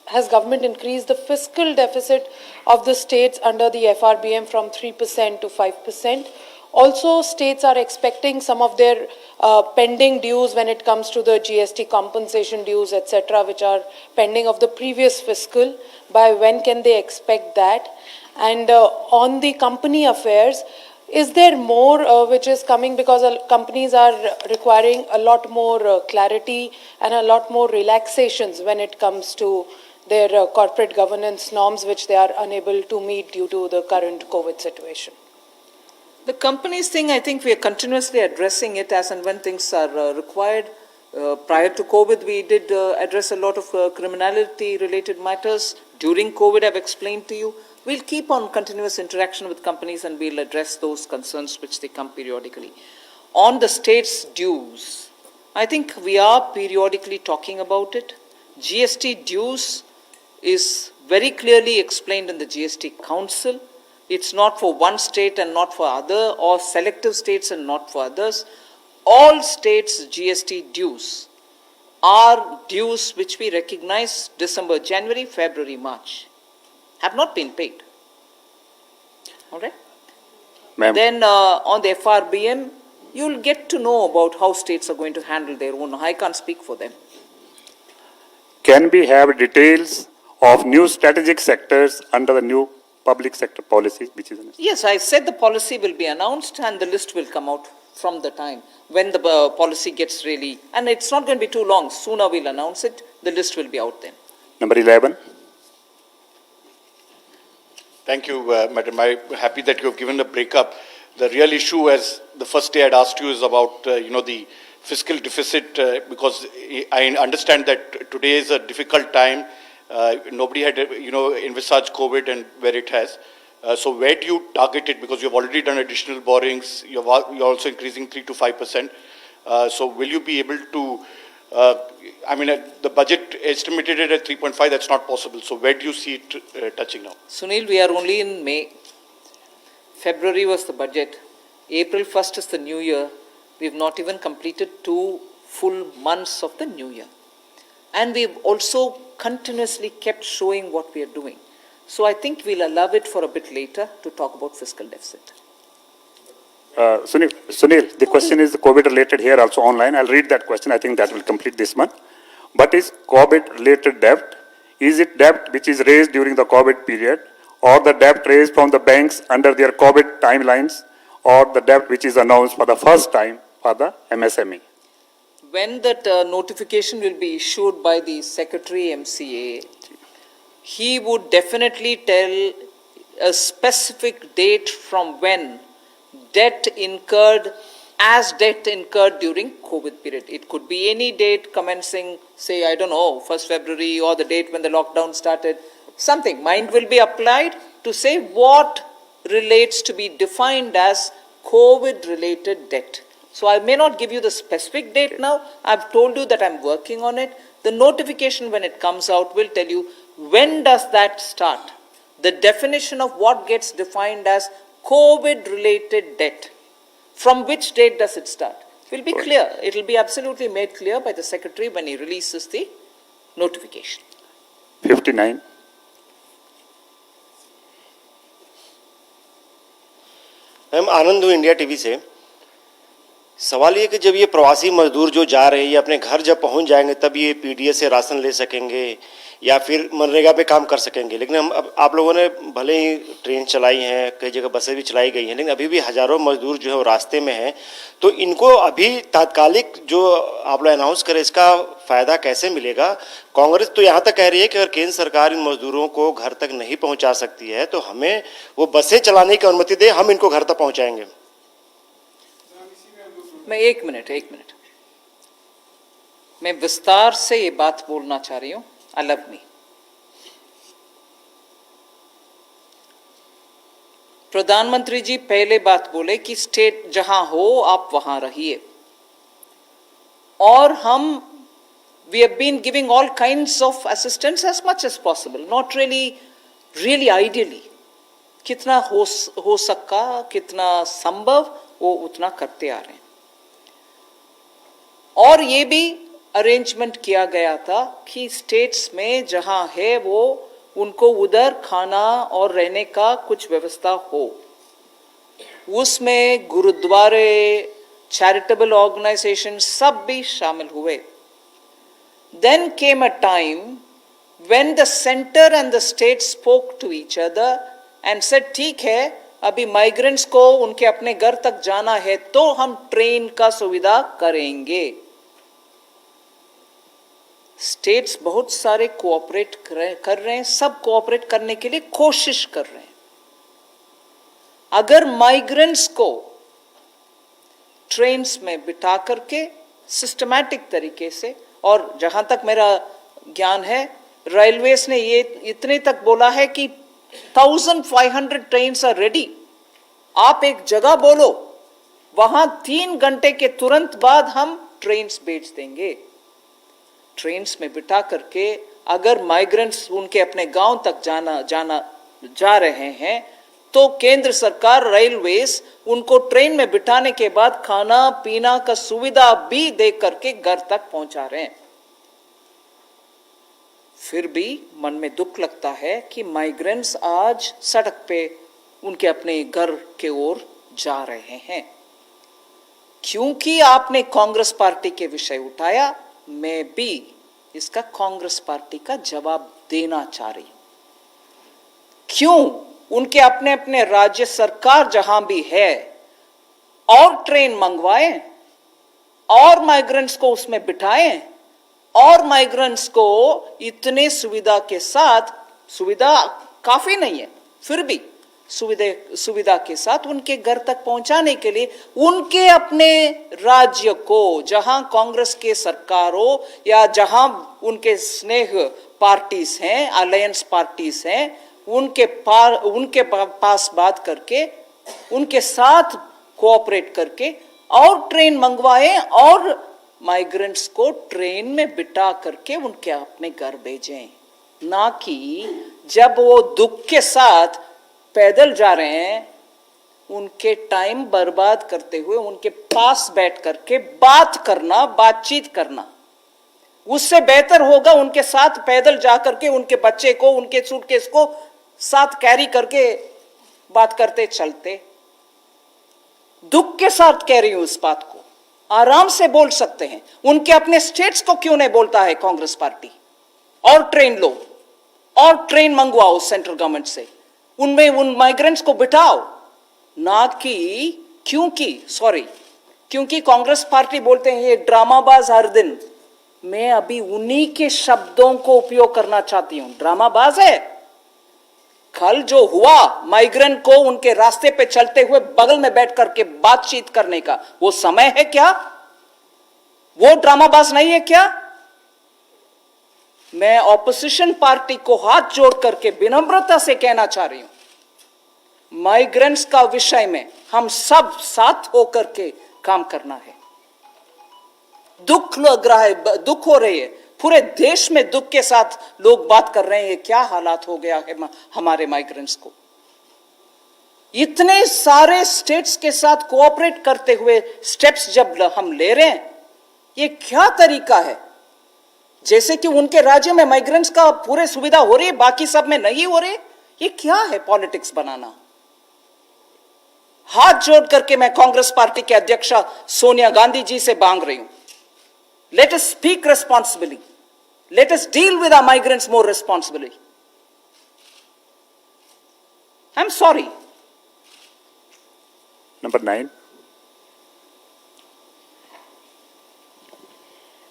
has government increased the fiscal deficit of the states under the FRBM from 3% to 5%? Also, states are expecting some of their pending dues when it comes to the GST compensation dues, etc., which are pending of the previous fiscal. By when can they expect that? And on the company affairs, is there more which is coming, because companies are requiring a lot more clarity and a lot more relaxations when it comes to their corporate governance norms, which they are unable to meet due to the current COVID situation? The companies thing, I think we are continuously addressing it as and when things are required. Prior to COVID, we did address a lot of criminality-related matters. During COVID, I've explained to you. We'll keep on continuous interaction with companies and we'll address those concerns which they come periodically. On the state's dues, I think we are periodically talking about it. GST dues is very clearly explained in the GST Council. It's not for one state and not for other, or selective states and not for others. All states' GST dues are dues which we recognize December, January, February, March, have not been paid. All right? Ma'am, Then on the FRBM, you'll get to know about how states are going to handle their own. I can't speak for them. can we have details of new strategic sectors under the new public sector policy, which is Yes, I said the policy will be announced and the list will come out from the time when the policy gets really, and it's not going to be too long. Sooner we'll announce it, the list will be out then. number 11? Thank you, Madam. I'm happy that you have given a breakup. The real issue, as the first day I'd asked you, is about the fiscal deficit, because I understand that today is a difficult time. Nobody had envisaged COVID and where it has. So where do you target it? Because you've already done additional borrowings. You're also increasing 3 to 5%. So will you be able to? The budget estimated it at 3.5. That's not possible. So where do you see it touching now? Sunil, we are only in May. February was the budget. April 1st is the new year. We've not even completed 2 full months of the new year. And we've also continuously kept showing what we are doing. So I think we'll allow it for a bit later to talk about fiscal deficit. Sunil, the question is COVID related here also online. I'll read that question. I think that will complete this one. But is COVID related debt? Is it debt which is raised during the COVID period, or the debt raised from the banks under their COVID timelines, or the debt which is announced for the first time for the MSME? When that notification will be issued by the Secretary MCA, he would definitely tell a specific date from when debt incurred during COVID period. It could be any date commencing, say, I don't know, 1st February or the date when the lockdown started. Something. Mind will be applied to say what relates to be defined as COVID-related debt. So I may not give you the specific date now. I've told you that I'm working on it. The notification when it comes out will tell you when does that start. The definition of what gets defined as COVID-related debt. From which date does it start? Will be clear. It will be absolutely made clear by the Secretary when he releases the notification. 59. Ma'am आनंद हूँ India TV से। सवाल ये कि जब ये प्रवासी मजदूर जो जा रहे हैं ये अपने घर जब पहुंच जाएंगे तब ये पीडीएस से राशन ले सकेंगे या फिर मनरेगा पे काम कर सकेंगे। लेकिन हम अब आप लोगों ने भले ही ट्रेन चलाई हैं, कई जगह बसें भी चलाई गई हैं, लेकिन अभी भी हज़ारों मजदूर जो है वो रास्ते में हैं। तो इनको अभी तात्कालिक जो आप लोग अनाउंस करें इसका फ़ायदा कैसे मिलेगा? कांग्रेस तो यहाँ तक कह रही है कि अगर केंद्र सरकार इन मजदूरों को घर तक नहीं पहुँचा सकती है तो हमें वो बसें चलाने की अनुमति दे, हम इनको घर तक पहुँचाएंगे। मैं एक मिनट मैं विस्तार से ये बात बोलना चाह रही हूं। अलग में प्रधानमंत्री जी पहले बात बोले कि स्टेट जहां हो आप वहां रहिए, और हम we have been giving all kinds of assistance as much as possible, not really ideally कितना हो सका, कितना संभव वो उतना करते आ रहे हैं। और ये भी अरेंजमेंट किया गया था कि स्टेट्स में जहां है वो उनको उधर खाना और रहने का कुछ व्यवस्था हो। उसमें गुरुद्वारे, चैरिटेबल ऑर्गेनाइजेशन सब भी शामिल हुए। Then came a time when the center and the state spoke to each other and said, ठीक है, अभी माइग्रेंट्स को उनके अपने घर तक जाना है तो हम ट्रेन का सुविधा करेंगे। स्टेट्स बहुत सारे कोऑपरेट कर रहे हैं, सब कोऑपरेट करने के लिए कोशिश कर रहे हैं। अगर माइग्रेंट्स को ट्रेन्स में बिठा करके सिस्टमैटिक तरीके से, और जहां तक मेरा ज्ञान है रेलवेज ने ये इतने तक बोला है कि 1500 ट्रेन्स आर रेडी। आप एक जगह बोलो, वहां 3 घंटे के तुरंत बाद हम ट्रेन्स भेज देंगे। ट्रेन्स में बिठा करके अगर माइग्रेंट्स उनके अपने गांव तक जा रहे हैं तो केंद्र सरकार रेलवेज उनको ट्रेन में बिठाने के बाद खाना पीना का सुविधा भी दे करके घर तक पहुंचा रहे हैं। फिर भी मन में दुख लगता है कि माइग्रेंट्स आज सड़क पे उनके अपने घर के ओर जा रहे हैं। क्योंकि आपने कांग्रेस पार्टी के विषय उठाया, मैं भी इसका कांग्रेस पार्टी का जवाब देना चाह रही हूं। क्यों उनके अपने अपने राज्य सरकार जहां भी है और ट्रेन मंगवाएं और माइग्रेंट्स को उसमें बिठाएं और माइग्रेंट्स को इतने सुविधा के साथ, सुविधा काफी नहीं है फिर भी सुविधा के साथ उनके घर तक पहुंचाने के लिए उनके अपने राज्य को, जहां कांग्रेस के सरकार हो या जहां उनके स्नेह पार्टीज हैं, अलायंस पार्टीज हैं, उनके पास बात करके उनके साथ कोऑपरेट करके और ट्रेन मंगवाएं और माइग्रेंट्स को ट्रेन में बिठा करके उनके अपने घर भेजें। ना कि जब वो दुख के साथ पैदल जा रहे हैं उनके टाइम बर्बाद करते हुए उनके पास बैठ करके बातचीत करना। उससे बेहतर होगा उनके साथ पैदल जा करके उनके बच्चे को, उनके सूटकेस को साथ कैरी करके बात करते चलते। दुख के साथ कह रही हूं इस बात को, आराम से बोल सकते हैं। उनके अपने स्टेट्स को क्यों नहीं बोलता है कांग्रेस पार्टी? और ट्रेन लो और ट्रेन मंगवाओ सेंट्रल गवर्नमेंट से, उनमें उन माइग्रेंट्स को बिठाओ। ना कि क्योंकि कांग्रेस पार्टी बोलते हैं ये ड्रामाबाज हर दिन। मैं अभी उन्हीं के शब्दों को उपयोग करना चाहती हूं। ड्रामाबाज है। कल जो हुआ माइग्रेंट को उनके रास्ते पे चलते हुए बगल में बैठ करके बातचीत करने का, वो समय है क्या? वो ड्रामाबाज नहीं है क्या? मैं ऑपोजिशन पार्टी को हाथ जोड़ करके विनम्रता से कहना चाह रही हूं, माइग्रेंट्स का विषय में हम सब साथ होकर के काम करना है। दुख लग रहा है, दुख हो रही है, पूरे देश में दुख के साथ लोग बात कर रहे हैं क्या हालात हो गया है हमारे माइग्रेंट्स को। इतने सारे स्टेट्स के साथ कोऑपरेट करते हुए स्टेप्स जब हम ले रहे हैं, ये क्या तरीका है? जैसे कि उनके राज्य में माइग्रेंट्स का पूरे सुविधा हो रही है, बाकी सब में नहीं हो रही। ये क्या है पॉलिटिक्स बनाना? हाथ जोड़ करके मैं कांग्रेस पार्टी के अध्यक्षा सोनिया गांधी जी से मांग रही हूं, let us speak responsibly. Let us deal with our migrants more responsibly. I'm sorry. Number 9.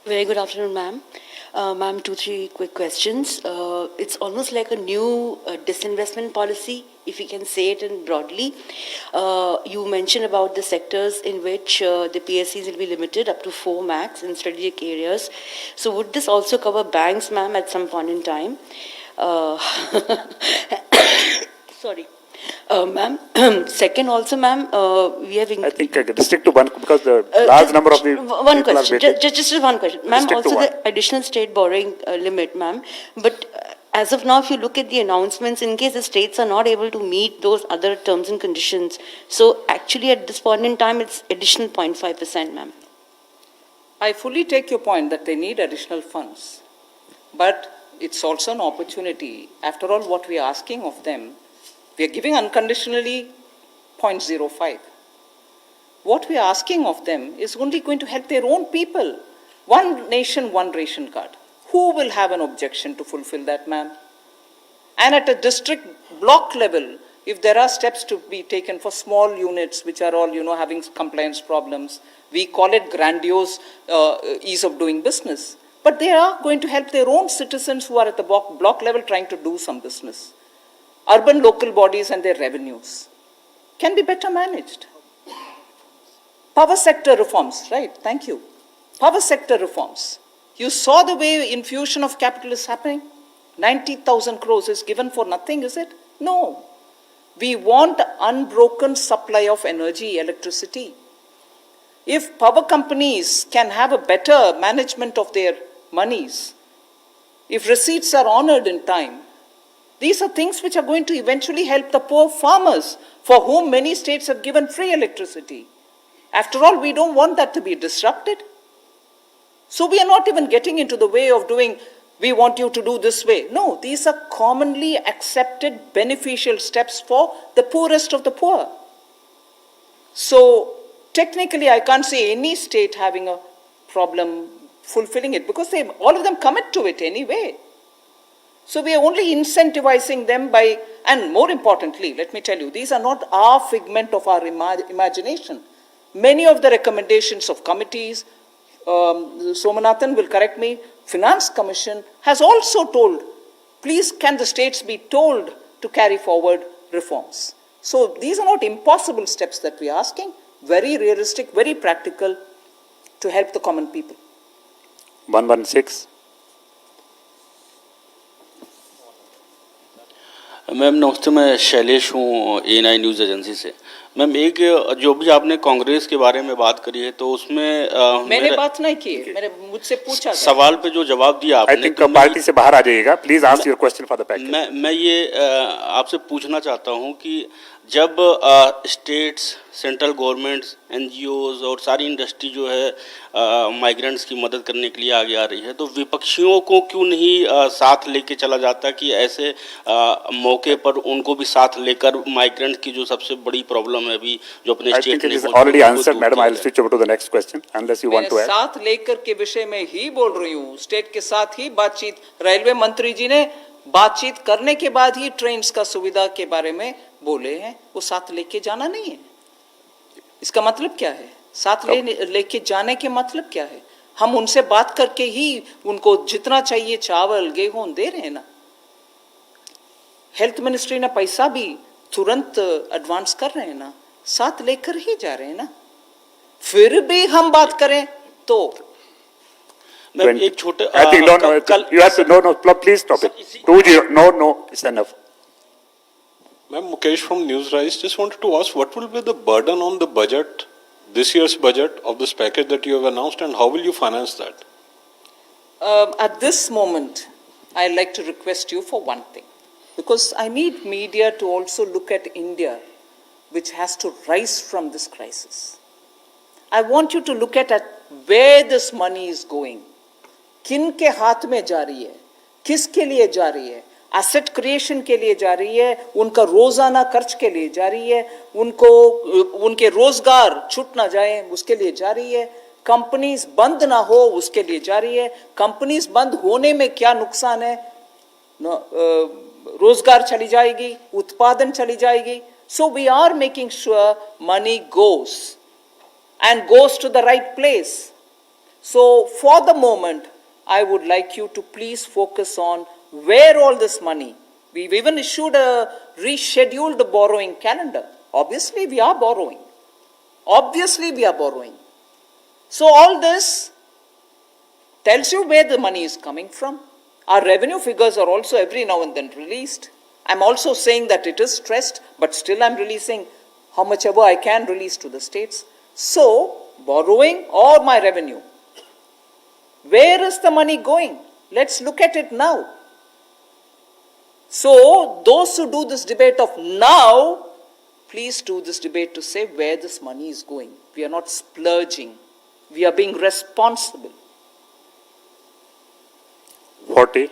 Very good afternoon, ma'am. Ma'am, 2-3 quick questions. It's almost like a new disinvestment policy, if you can say it in broadly. You mentioned about the sectors in which the PSCs will be limited up to 4 max in strategic areas. So would this also cover banks, ma'am, at some point in time? Sorry. Ma'am, second also, ma'am, we have... I think restrict to one because the large number of the one people question, are waiting. just one question. Ma'am, Restrict to also one. the additional state borrowing limit, ma'am. But as of now, if you look at the announcements, in case the states are not able to meet those other terms and conditions, so actually at this point in time, it's additional 0.5%, ma'am. I fully take your point that they need additional funds. But it's also an opportunity. After all, what we are asking of them, we are giving unconditionally 0.05. What we are asking of them is only going to help their own people. One nation, one ration card. Who will have an objection to fulfill that, ma'am? And at a district block level, if there are steps to be taken for small units, which are all, having compliance problems, we call it grandiose ease of doing business. But they are going to help their own citizens who are at the block level trying to do some business. Urban local bodies and their revenues. can be better managed. Power sector reforms, right, thank you. Power sector reforms. You saw the way infusion of capital is happening? 90,000 crores is given for nothing, is it? No. We want unbroken supply of energy, electricity. If power companies can have a better management of their monies, if receipts are honored in time, these are things which are going to eventually help the poor farmers, for whom many states have given free electricity. After all, we don't want that to be disrupted. So we are not even getting into the way of doing, we want you to do this way. No, these are commonly accepted beneficial steps for the poorest of the poor. So technically, I can't see any state having a problem fulfilling it, because all of them commit to it anyway. So we are only incentivizing them by, and more importantly, let me tell you, these are not our figment of our imagination. Many of the recommendations of committees, Somanathan will correct me, Finance Commission has also told, please can the states be told to carry forward reforms. So these are not impossible steps that we are asking, very realistic, very practical to help the common people. 116. Ma'am नमस्ते, मैं शैलेश हूँ A9 news agency से। Ma'am एक जो भी आपने कांग्रेस के बारे में बात करी है तो उसमें मैंने बात नहीं की है, मैंने मुझसे पूछा था। सवाल पे जो जवाब दिया आई आपने थिंक पार्टी से बाहर आ जाइएगा, please ask your question for the package. मैं ये आपसे पूछना चाहता हूँ कि जब स्टेट्स, सेंट्रल गवर्नमेंट्स, एनजीओज और सारी इंडस्ट्री जो है माइग्रेंट्स की मदद करने के लिए आगे आ रही है, तो विपक्षियों को क्यों नहीं साथ लेके चला जाता कि ऐसे मौके पर उनको भी साथ लेकर माइग्रेंट्स की जो सबसे बड़ी प्रॉब्लम है अभी जो अपने स्टेट में already answered madam, I will switch over to the next question unless you want to add. साथ लेकर के विषय में ही बोल रही हूँ, स्टेट के साथ ही बातचीत, रेलवे मंत्री जी ने बातचीत करने के बाद ही ट्रेन्स का सुविधा के बारे में बोले हैं, वो साथ लेके जाना नहीं है। इसका मतलब क्या है? साथ लेके जाने के मतलब क्या है? हम उनसे बात करके ही उनको जितना चाहिए चावल गेहूं दे रहे हैं ना। हेल्थ मिनिस्ट्री ने पैसा भी तुरंत एडवांस कर रहे हैं ना, साथ लेकर ही जा रहे हैं ना। फिर भी हम बात करें तो मैम एक छोटे I think you have to no, please stop it. 20 no, it's enough. Ma'am, Mukesh from Newsrise, just wanted to ask what will be the burden on the budget, this year's budget of this package that you have announced, and how will you finance that? At this moment, I'd like to request you for one thing, because I need media to also look at India, which has to rise from this crisis. I want you to look at where this money is going. किन के हाथ में जा रही है, किसके लिए जा रही है, एसेट क्रिएशन के लिए जा रही है, उनका रोजाना खर्च के लिए जा रही है, उनको उनके रोजगार छूट ना जाए उसके लिए जा रही है, कंपनीज बंद ना हो उसके लिए जा रही है, कंपनीज बंद होने में क्या नुकसान है, रोजगार चली जाएगी, उत्पादन चली जाएगी. So we are making sure money goes and goes to the right place. So for the moment, I would like you to please focus on where all this money. We've even issued a rescheduled borrowing calendar. Obviously, we are borrowing. Obviously, we are borrowing. So all this tells you where the money is coming from. Our revenue figures are also every now and then released. I'm also saying that it is stressed, but still I'm releasing how much ever I can release to the states. So, borrowing or my revenue. Where is the money going? Let's look at it now. So, those who do this debate of now, please do this debate to say where this money is going. We are not splurging. We are being responsible. 40.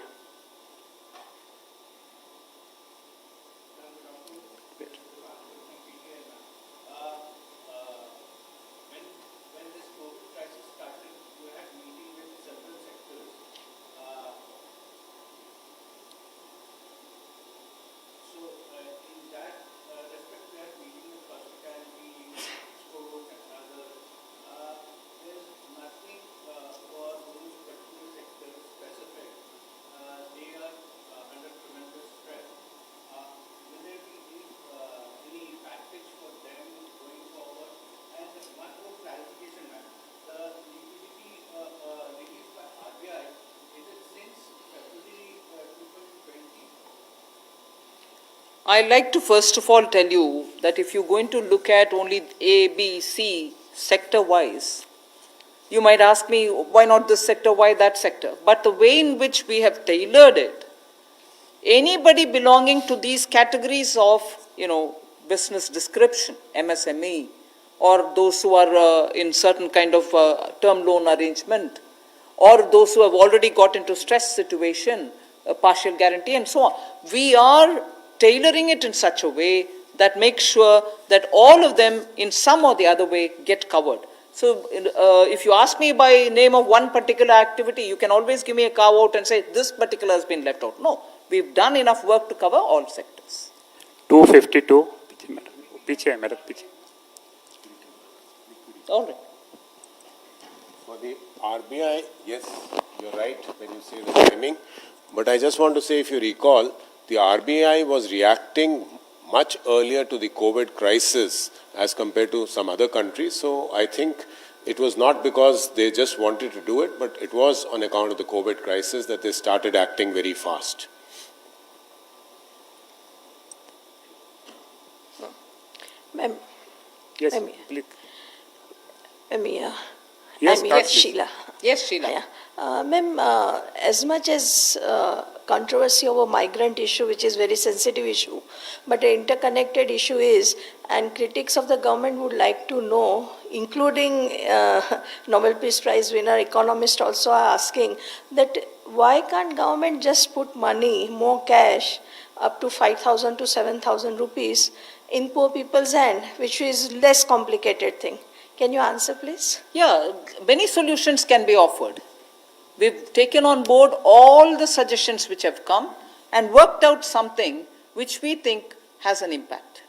I'd like to first of all tell you that if you're going to look at only A, B, C sector-wise, you might ask me, why not this sector, why that sector? But the way in which we have tailored it, anybody belonging to these categories of, business description, MSME, or those who are in certain kind of term loan arrangement, or those who have already got into stress situation, a partial guarantee and so on. We are tailoring it in such a way that makes sure that all of them in some or the other way get covered. So if you ask me by name of one particular activity, you can always give me a carve out and say this particular has been left out. No, we've done enough work to cover all sectors. 252. पीछे है मेरा पीछे. All right. For the RBI, yes, you're right when you say the timing. But I just want to say, if you recall, the RBI was reacting much earlier to the COVID crisis as compared to some other countries. So I think it was not because they just wanted to do it, but it was on account of the COVID crisis that they started acting very fast. Ma'am, Yes, I'm- please. Ma'am, Yes, I'm start, please. Sheila. Yes, Sheila. Yeah. Ma'am, as much as controversy over migrant issue, which is very sensitive issue, but an interconnected issue is, and critics of the government would like to know, including Nobel Peace Prize winner economists also are asking, that why can't government just put money, more cash, up to 5,000 to 7,000 rupees in poor people's hand, which is less complicated thing. Can you answer, please? Yeah, many solutions can be offered. We've taken on board all the suggestions which have come and worked out something which we think has an impact.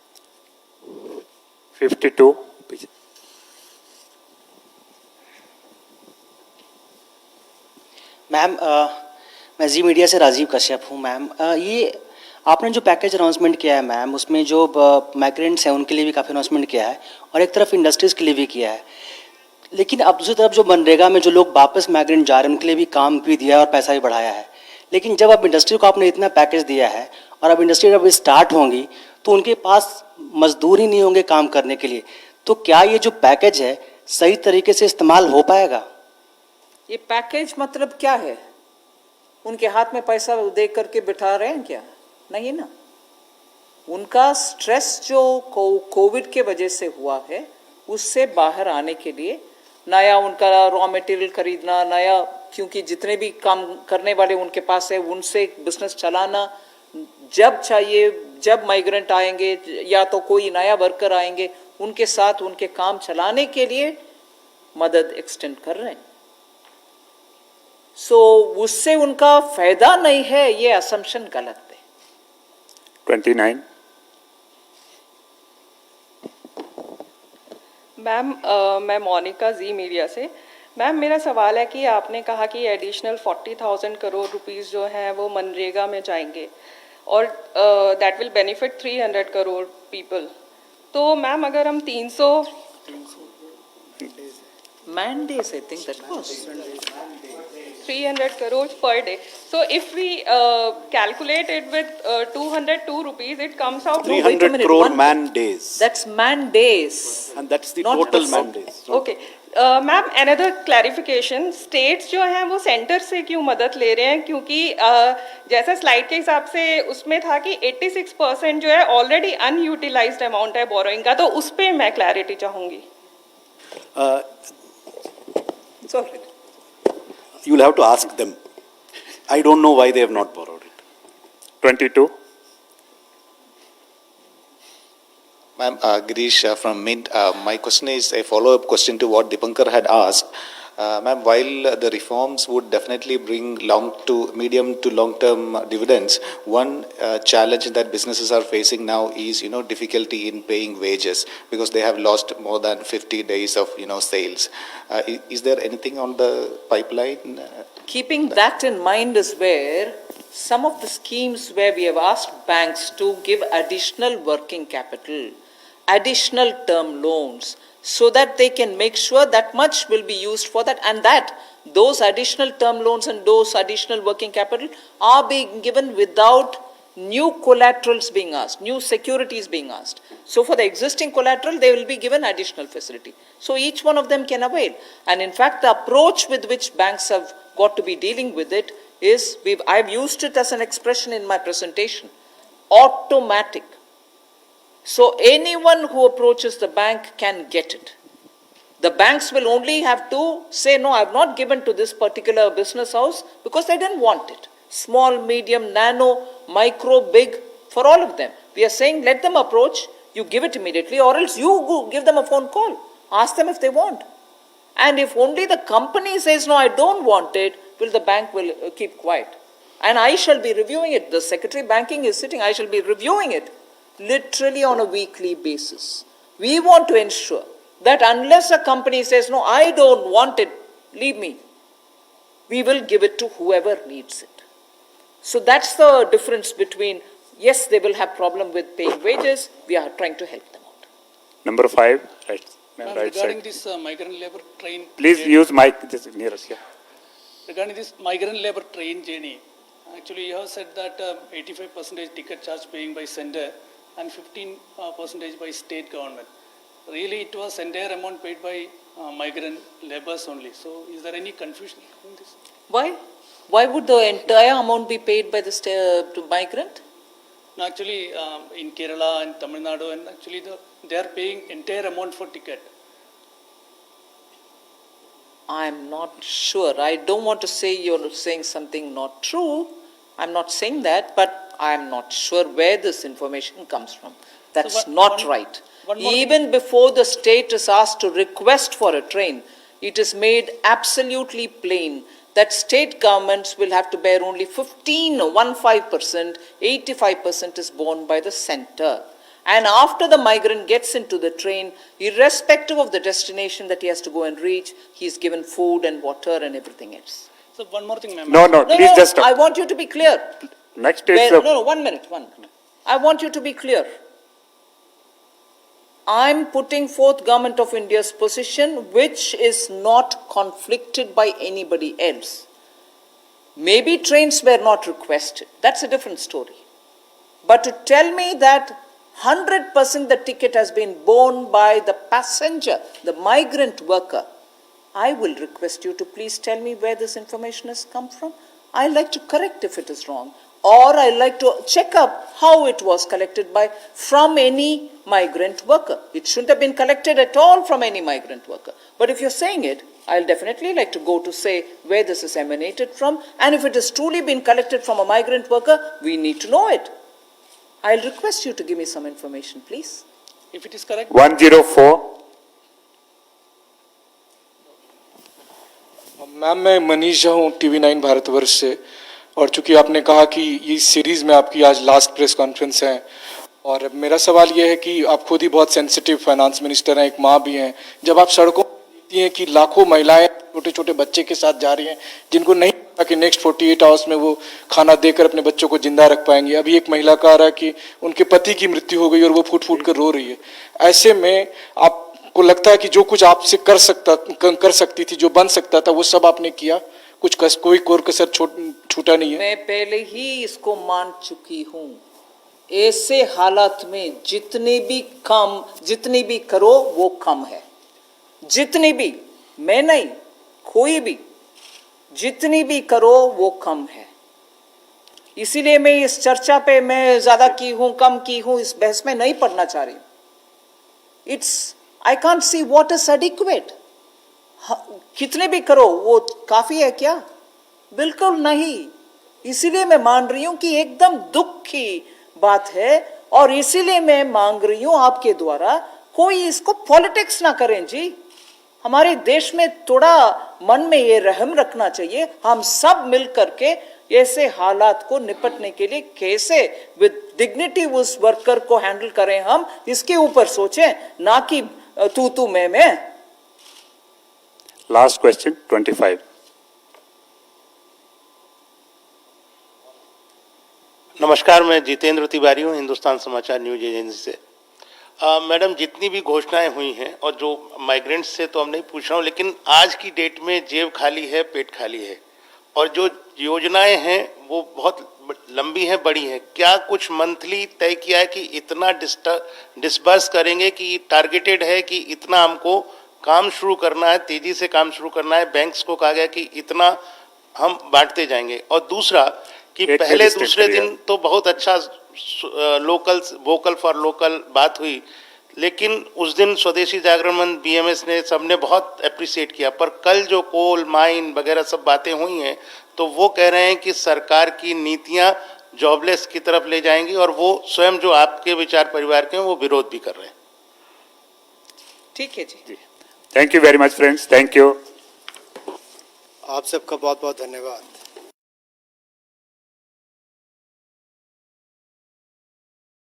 52. पीछे. Ma'am मैं जी media से राजीव कश्यप हूँ ma'am. ये आपने जो package announcement किया है ma'am, उसमें जो माइग्रेंट्स हैं उनके लिए भी काफ़ी अनाउंसमेंट किया है और एक तरफ इंडस्ट्रीज़ के लिए भी किया है, लेकिन अब दूसरी तरफ जो मनरेगा में जो लोग वापस माइग्रेंट जा रहे हैं उनके लिए भी काम भी दिया है और पैसा भी बढ़ाया है। लेकिन जब अब इंडस्ट्री को आपने इतना पैकेज दिया है और अब इंडस्ट्री जब स्टार्ट होंगी तो उनके पास मजदूर ही नहीं होंगे काम करने के लिए, तो क्या ये जो पैकेज है सही तरीके से इस्तेमाल हो पाएगा? ये पैकेज मतलब क्या है? उनके हाथ में पैसा दे करके बिठा रहे हैं क्या? नहीं ना। उनका स्ट्रेस जो कोविड के वजह से हुआ है उससे बाहर आने के लिए नया उनका रॉ मटेरियल खरीदना, नया, क्योंकि जितने भी काम करने वाले उनके पास है उनसे बिजनेस चलाना, जब चाहिए जब माइग्रेंट आएंगे या तो कोई नया वर्कर आएंगे उनके साथ उनके काम चलाने के लिए मदद एक्सटेंड कर रहे हैं। सो उससे उनका फायदा नहीं है, ये असम्पशन गलत है। 29. मैम मैं मोनिका जी मीडिया से। मैम मेरा सवाल है कि आपने कहा कि एडिशनल 40,000 करोड़ रुपीस जो हैं वो मनरेगा में जाएंगे और that will benefit 300 crore people. तो मैम अगर हम 300 mandates, I think that was 300 crores per day. So if we calculate it with 202 rupees, it comes out to 300 crore man days. That's man days. And that's the Not total person. man days. Okay ma'am another clarification, states जो हैं वो centre से क्यों मदद ले रहे हैं? क्योंकि जैसा स्लाइड के हिसाब से उसमें था कि 86% जो है ऑलरेडी अनयूटिलाइज्ड अमाउंट है बोरोइंग का, तो उस पर मैं क्लैरिटी चाहूँगी। Sorry. You'll have to ask them. I don't know why they have not borrowed it. 22. Ma'am, Girish from Mint. My question is a follow-up question to what Dipankar had asked. Ma'am, while the reforms would definitely bring medium to long-term dividends, one challenge that businesses are facing now is, difficulty in paying wages because they have lost more than 50 days of, sales. Is there anything on the pipeline? Keeping that in mind is where some of the schemes where we have asked banks to give additional working capital, additional term loans, so that they can make sure that much will be used for that, and that those additional term loans and those additional working capital are being given without new collaterals being asked, new securities being asked. So for the existing collateral, they will be given additional facility. So each one of them can avail. And in fact, the approach with which banks have got to be dealing with it is, I've used it as an expression in my presentation, automatic. So anyone who approaches the bank can get it. The banks will only have to say, no, I've not given to this particular business house because they didn't want it. Small, medium, nano, micro, big, for all of them. We are saying let them approach, you give it immediately, or else you go give them a phone call. Ask them if they want. And if only the company says, no, I don't want it, the bank will keep quiet. And I shall be reviewing it. The Secretary Banking is sitting, I shall be reviewing it literally on a weekly basis. We want to ensure that unless a company says, no, I don't want it, leave me, we will give it to whoever needs it. So that's the difference between, yes, they will have problem with paying wages, we are trying to help them out. Number 5, right, Ma'am, right regarding side. this migrant labor train. Please use mic just near us. Yeah. Regarding this migrant labor train journey, actually you have said that 85% ticket charge paying by sender and 15% by state government. Really, it was entire amount paid by migrant laborers only. So, is there any confusion in this? Why? Why would the entire amount be paid by the migrant? No, actually, in Kerala and Tamil Nadu, and actually they are paying entire amount for ticket. I'm not sure. I don't want to say you're saying something not true. I'm not saying that, but I'm not sure where this information comes from. That's not right. Even before the state is asked to request for a train, it is made absolutely plain that state governments will have to bear only 15%, 85% is borne by the center. And after the migrant gets into the train, irrespective of the destination that he has to go and reach, he is given food and water and everything else. So one more thing, ma'am. No, please just stop. I want you to be clear. Next is... 1 minute. I want you to be clear. I'm putting forth Government of India's position, which is not conflicted by anybody else. Maybe trains were not requested. That's a different story. But to tell me that 100% the ticket has been borne by the passenger, the migrant worker, I will request you to please tell me where this information has come from. I'd like to correct if it is wrong. Or I'd like to check up how it was collected from any migrant worker. It shouldn't have been collected at all from any migrant worker. But if you're saying it, I'll definitely like to go to say where this is emanated from. And if it has truly been collected from a migrant worker, we need to know it. I'll request you to give me some information, please. If it is correct. 104. Ma'am मैं मनीष झा हूँ TV9 Bharatvarsh से और चूंकि आपने कहा कि इस series में आपकी आज लास्ट प्रेस कॉन्फ्रेंस है और मेरा सवाल ये है कि आप खुद ही बहुत सेंसिटिव फाइनेंस मिनिस्टर हैं, एक माँ भी हैं, जब आप सड़कों देखती हैं कि लाखों महिलाएं छोटे छोटे बच्चे के साथ जा रही हैं जिनको नहीं पता कि नेक्स्ट 48 आवर्स में वो खाना देकर अपने बच्चों को जिंदा रख पाएंगे। अभी एक महिला कह रहा है कि उनके पति की मृत्यु हो गई और वो फूट फूट कर रो रही है। ऐसे में आपको लगता है कि जो कुछ आपसे कर सकती थी, जो बन सकता था, वो सब आपने किया, कोई कसर छूटा नहीं है? मैं पहले ही इसको मान चुकी हूँ। ऐसे हालात में जितनी भी करो वो कम है। जितनी भी, मैं नहीं, कोई भी, जितनी भी करो वो कम है। इसीलिए मैं इस चर्चा पे मैं ज्यादा की हूँ, कम की हूँ, इस बहस में नहीं पढ़ना चाह रही हूँ। I can't see what is adequate. कितने भी करो वो काफी है क्या? बिल्कुल नहीं। इसीलिए मैं मान रही हूं कि एकदम दुख की बात है और इसीलिए मैं मांग रही हूं आपके द्वारा कोई इसको पॉलिटिक्स ना करें जी। हमारे देश में थोड़ा मन में ये रहम रखना चाहिए। हम सब मिल करके ऐसे हालात को निपटने के लिए कैसे विद डिग्निटी उस वर्कर को हैंडल करें, हम इसके ऊपर सोचें, ना कि तू मैं। Last question, 25. नमस्कार, मैं जितेंद्र तिवारी हूँ, हिंदुस्तान समाचार न्यूज एजेंसी से। मैडम, जितनी भी घोषणाएं हुई हैं और जो माइग्रेंट्स से तो हम नहीं पूछ रहा हूँ, लेकिन आज की डेट में जेब खाली है, पेट खाली है और जो योजनाएं हैं वो बहुत लंबी हैं, बड़ी हैं, क्या कुछ मंथली तय किया है कि इतना डिस्बर्स करेंगे, कि टारगेटेड है कि इतना हमको काम शुरू करना है, तेजी से काम शुरू करना है, बैंक्स को कहा गया कि इतना हम बांटते जाएंगे? और दूसरा कि पहले दूसरे दिन तो बहुत अच्छा लोकल वोकल फॉर लोकल बात हुई, लेकिन उस दिन स्वदेशी जागरण मंच बीएमएस ने सबने बहुत अप्रिशिएट किया, पर कल जो कोल माइन वगैरह सब बातें हुई हैं तो वो कह रहे हैं कि सरकार की नीतियां जॉबलेस की तरफ ले जाएंगी, और वो स्वयं जो आपके विचार परिवार के हैं वो विरोध भी कर रहे हैं। ठीक है जी। Thank you very much friends, thank you. आप सबका बहुत बहुत धन्यवाद।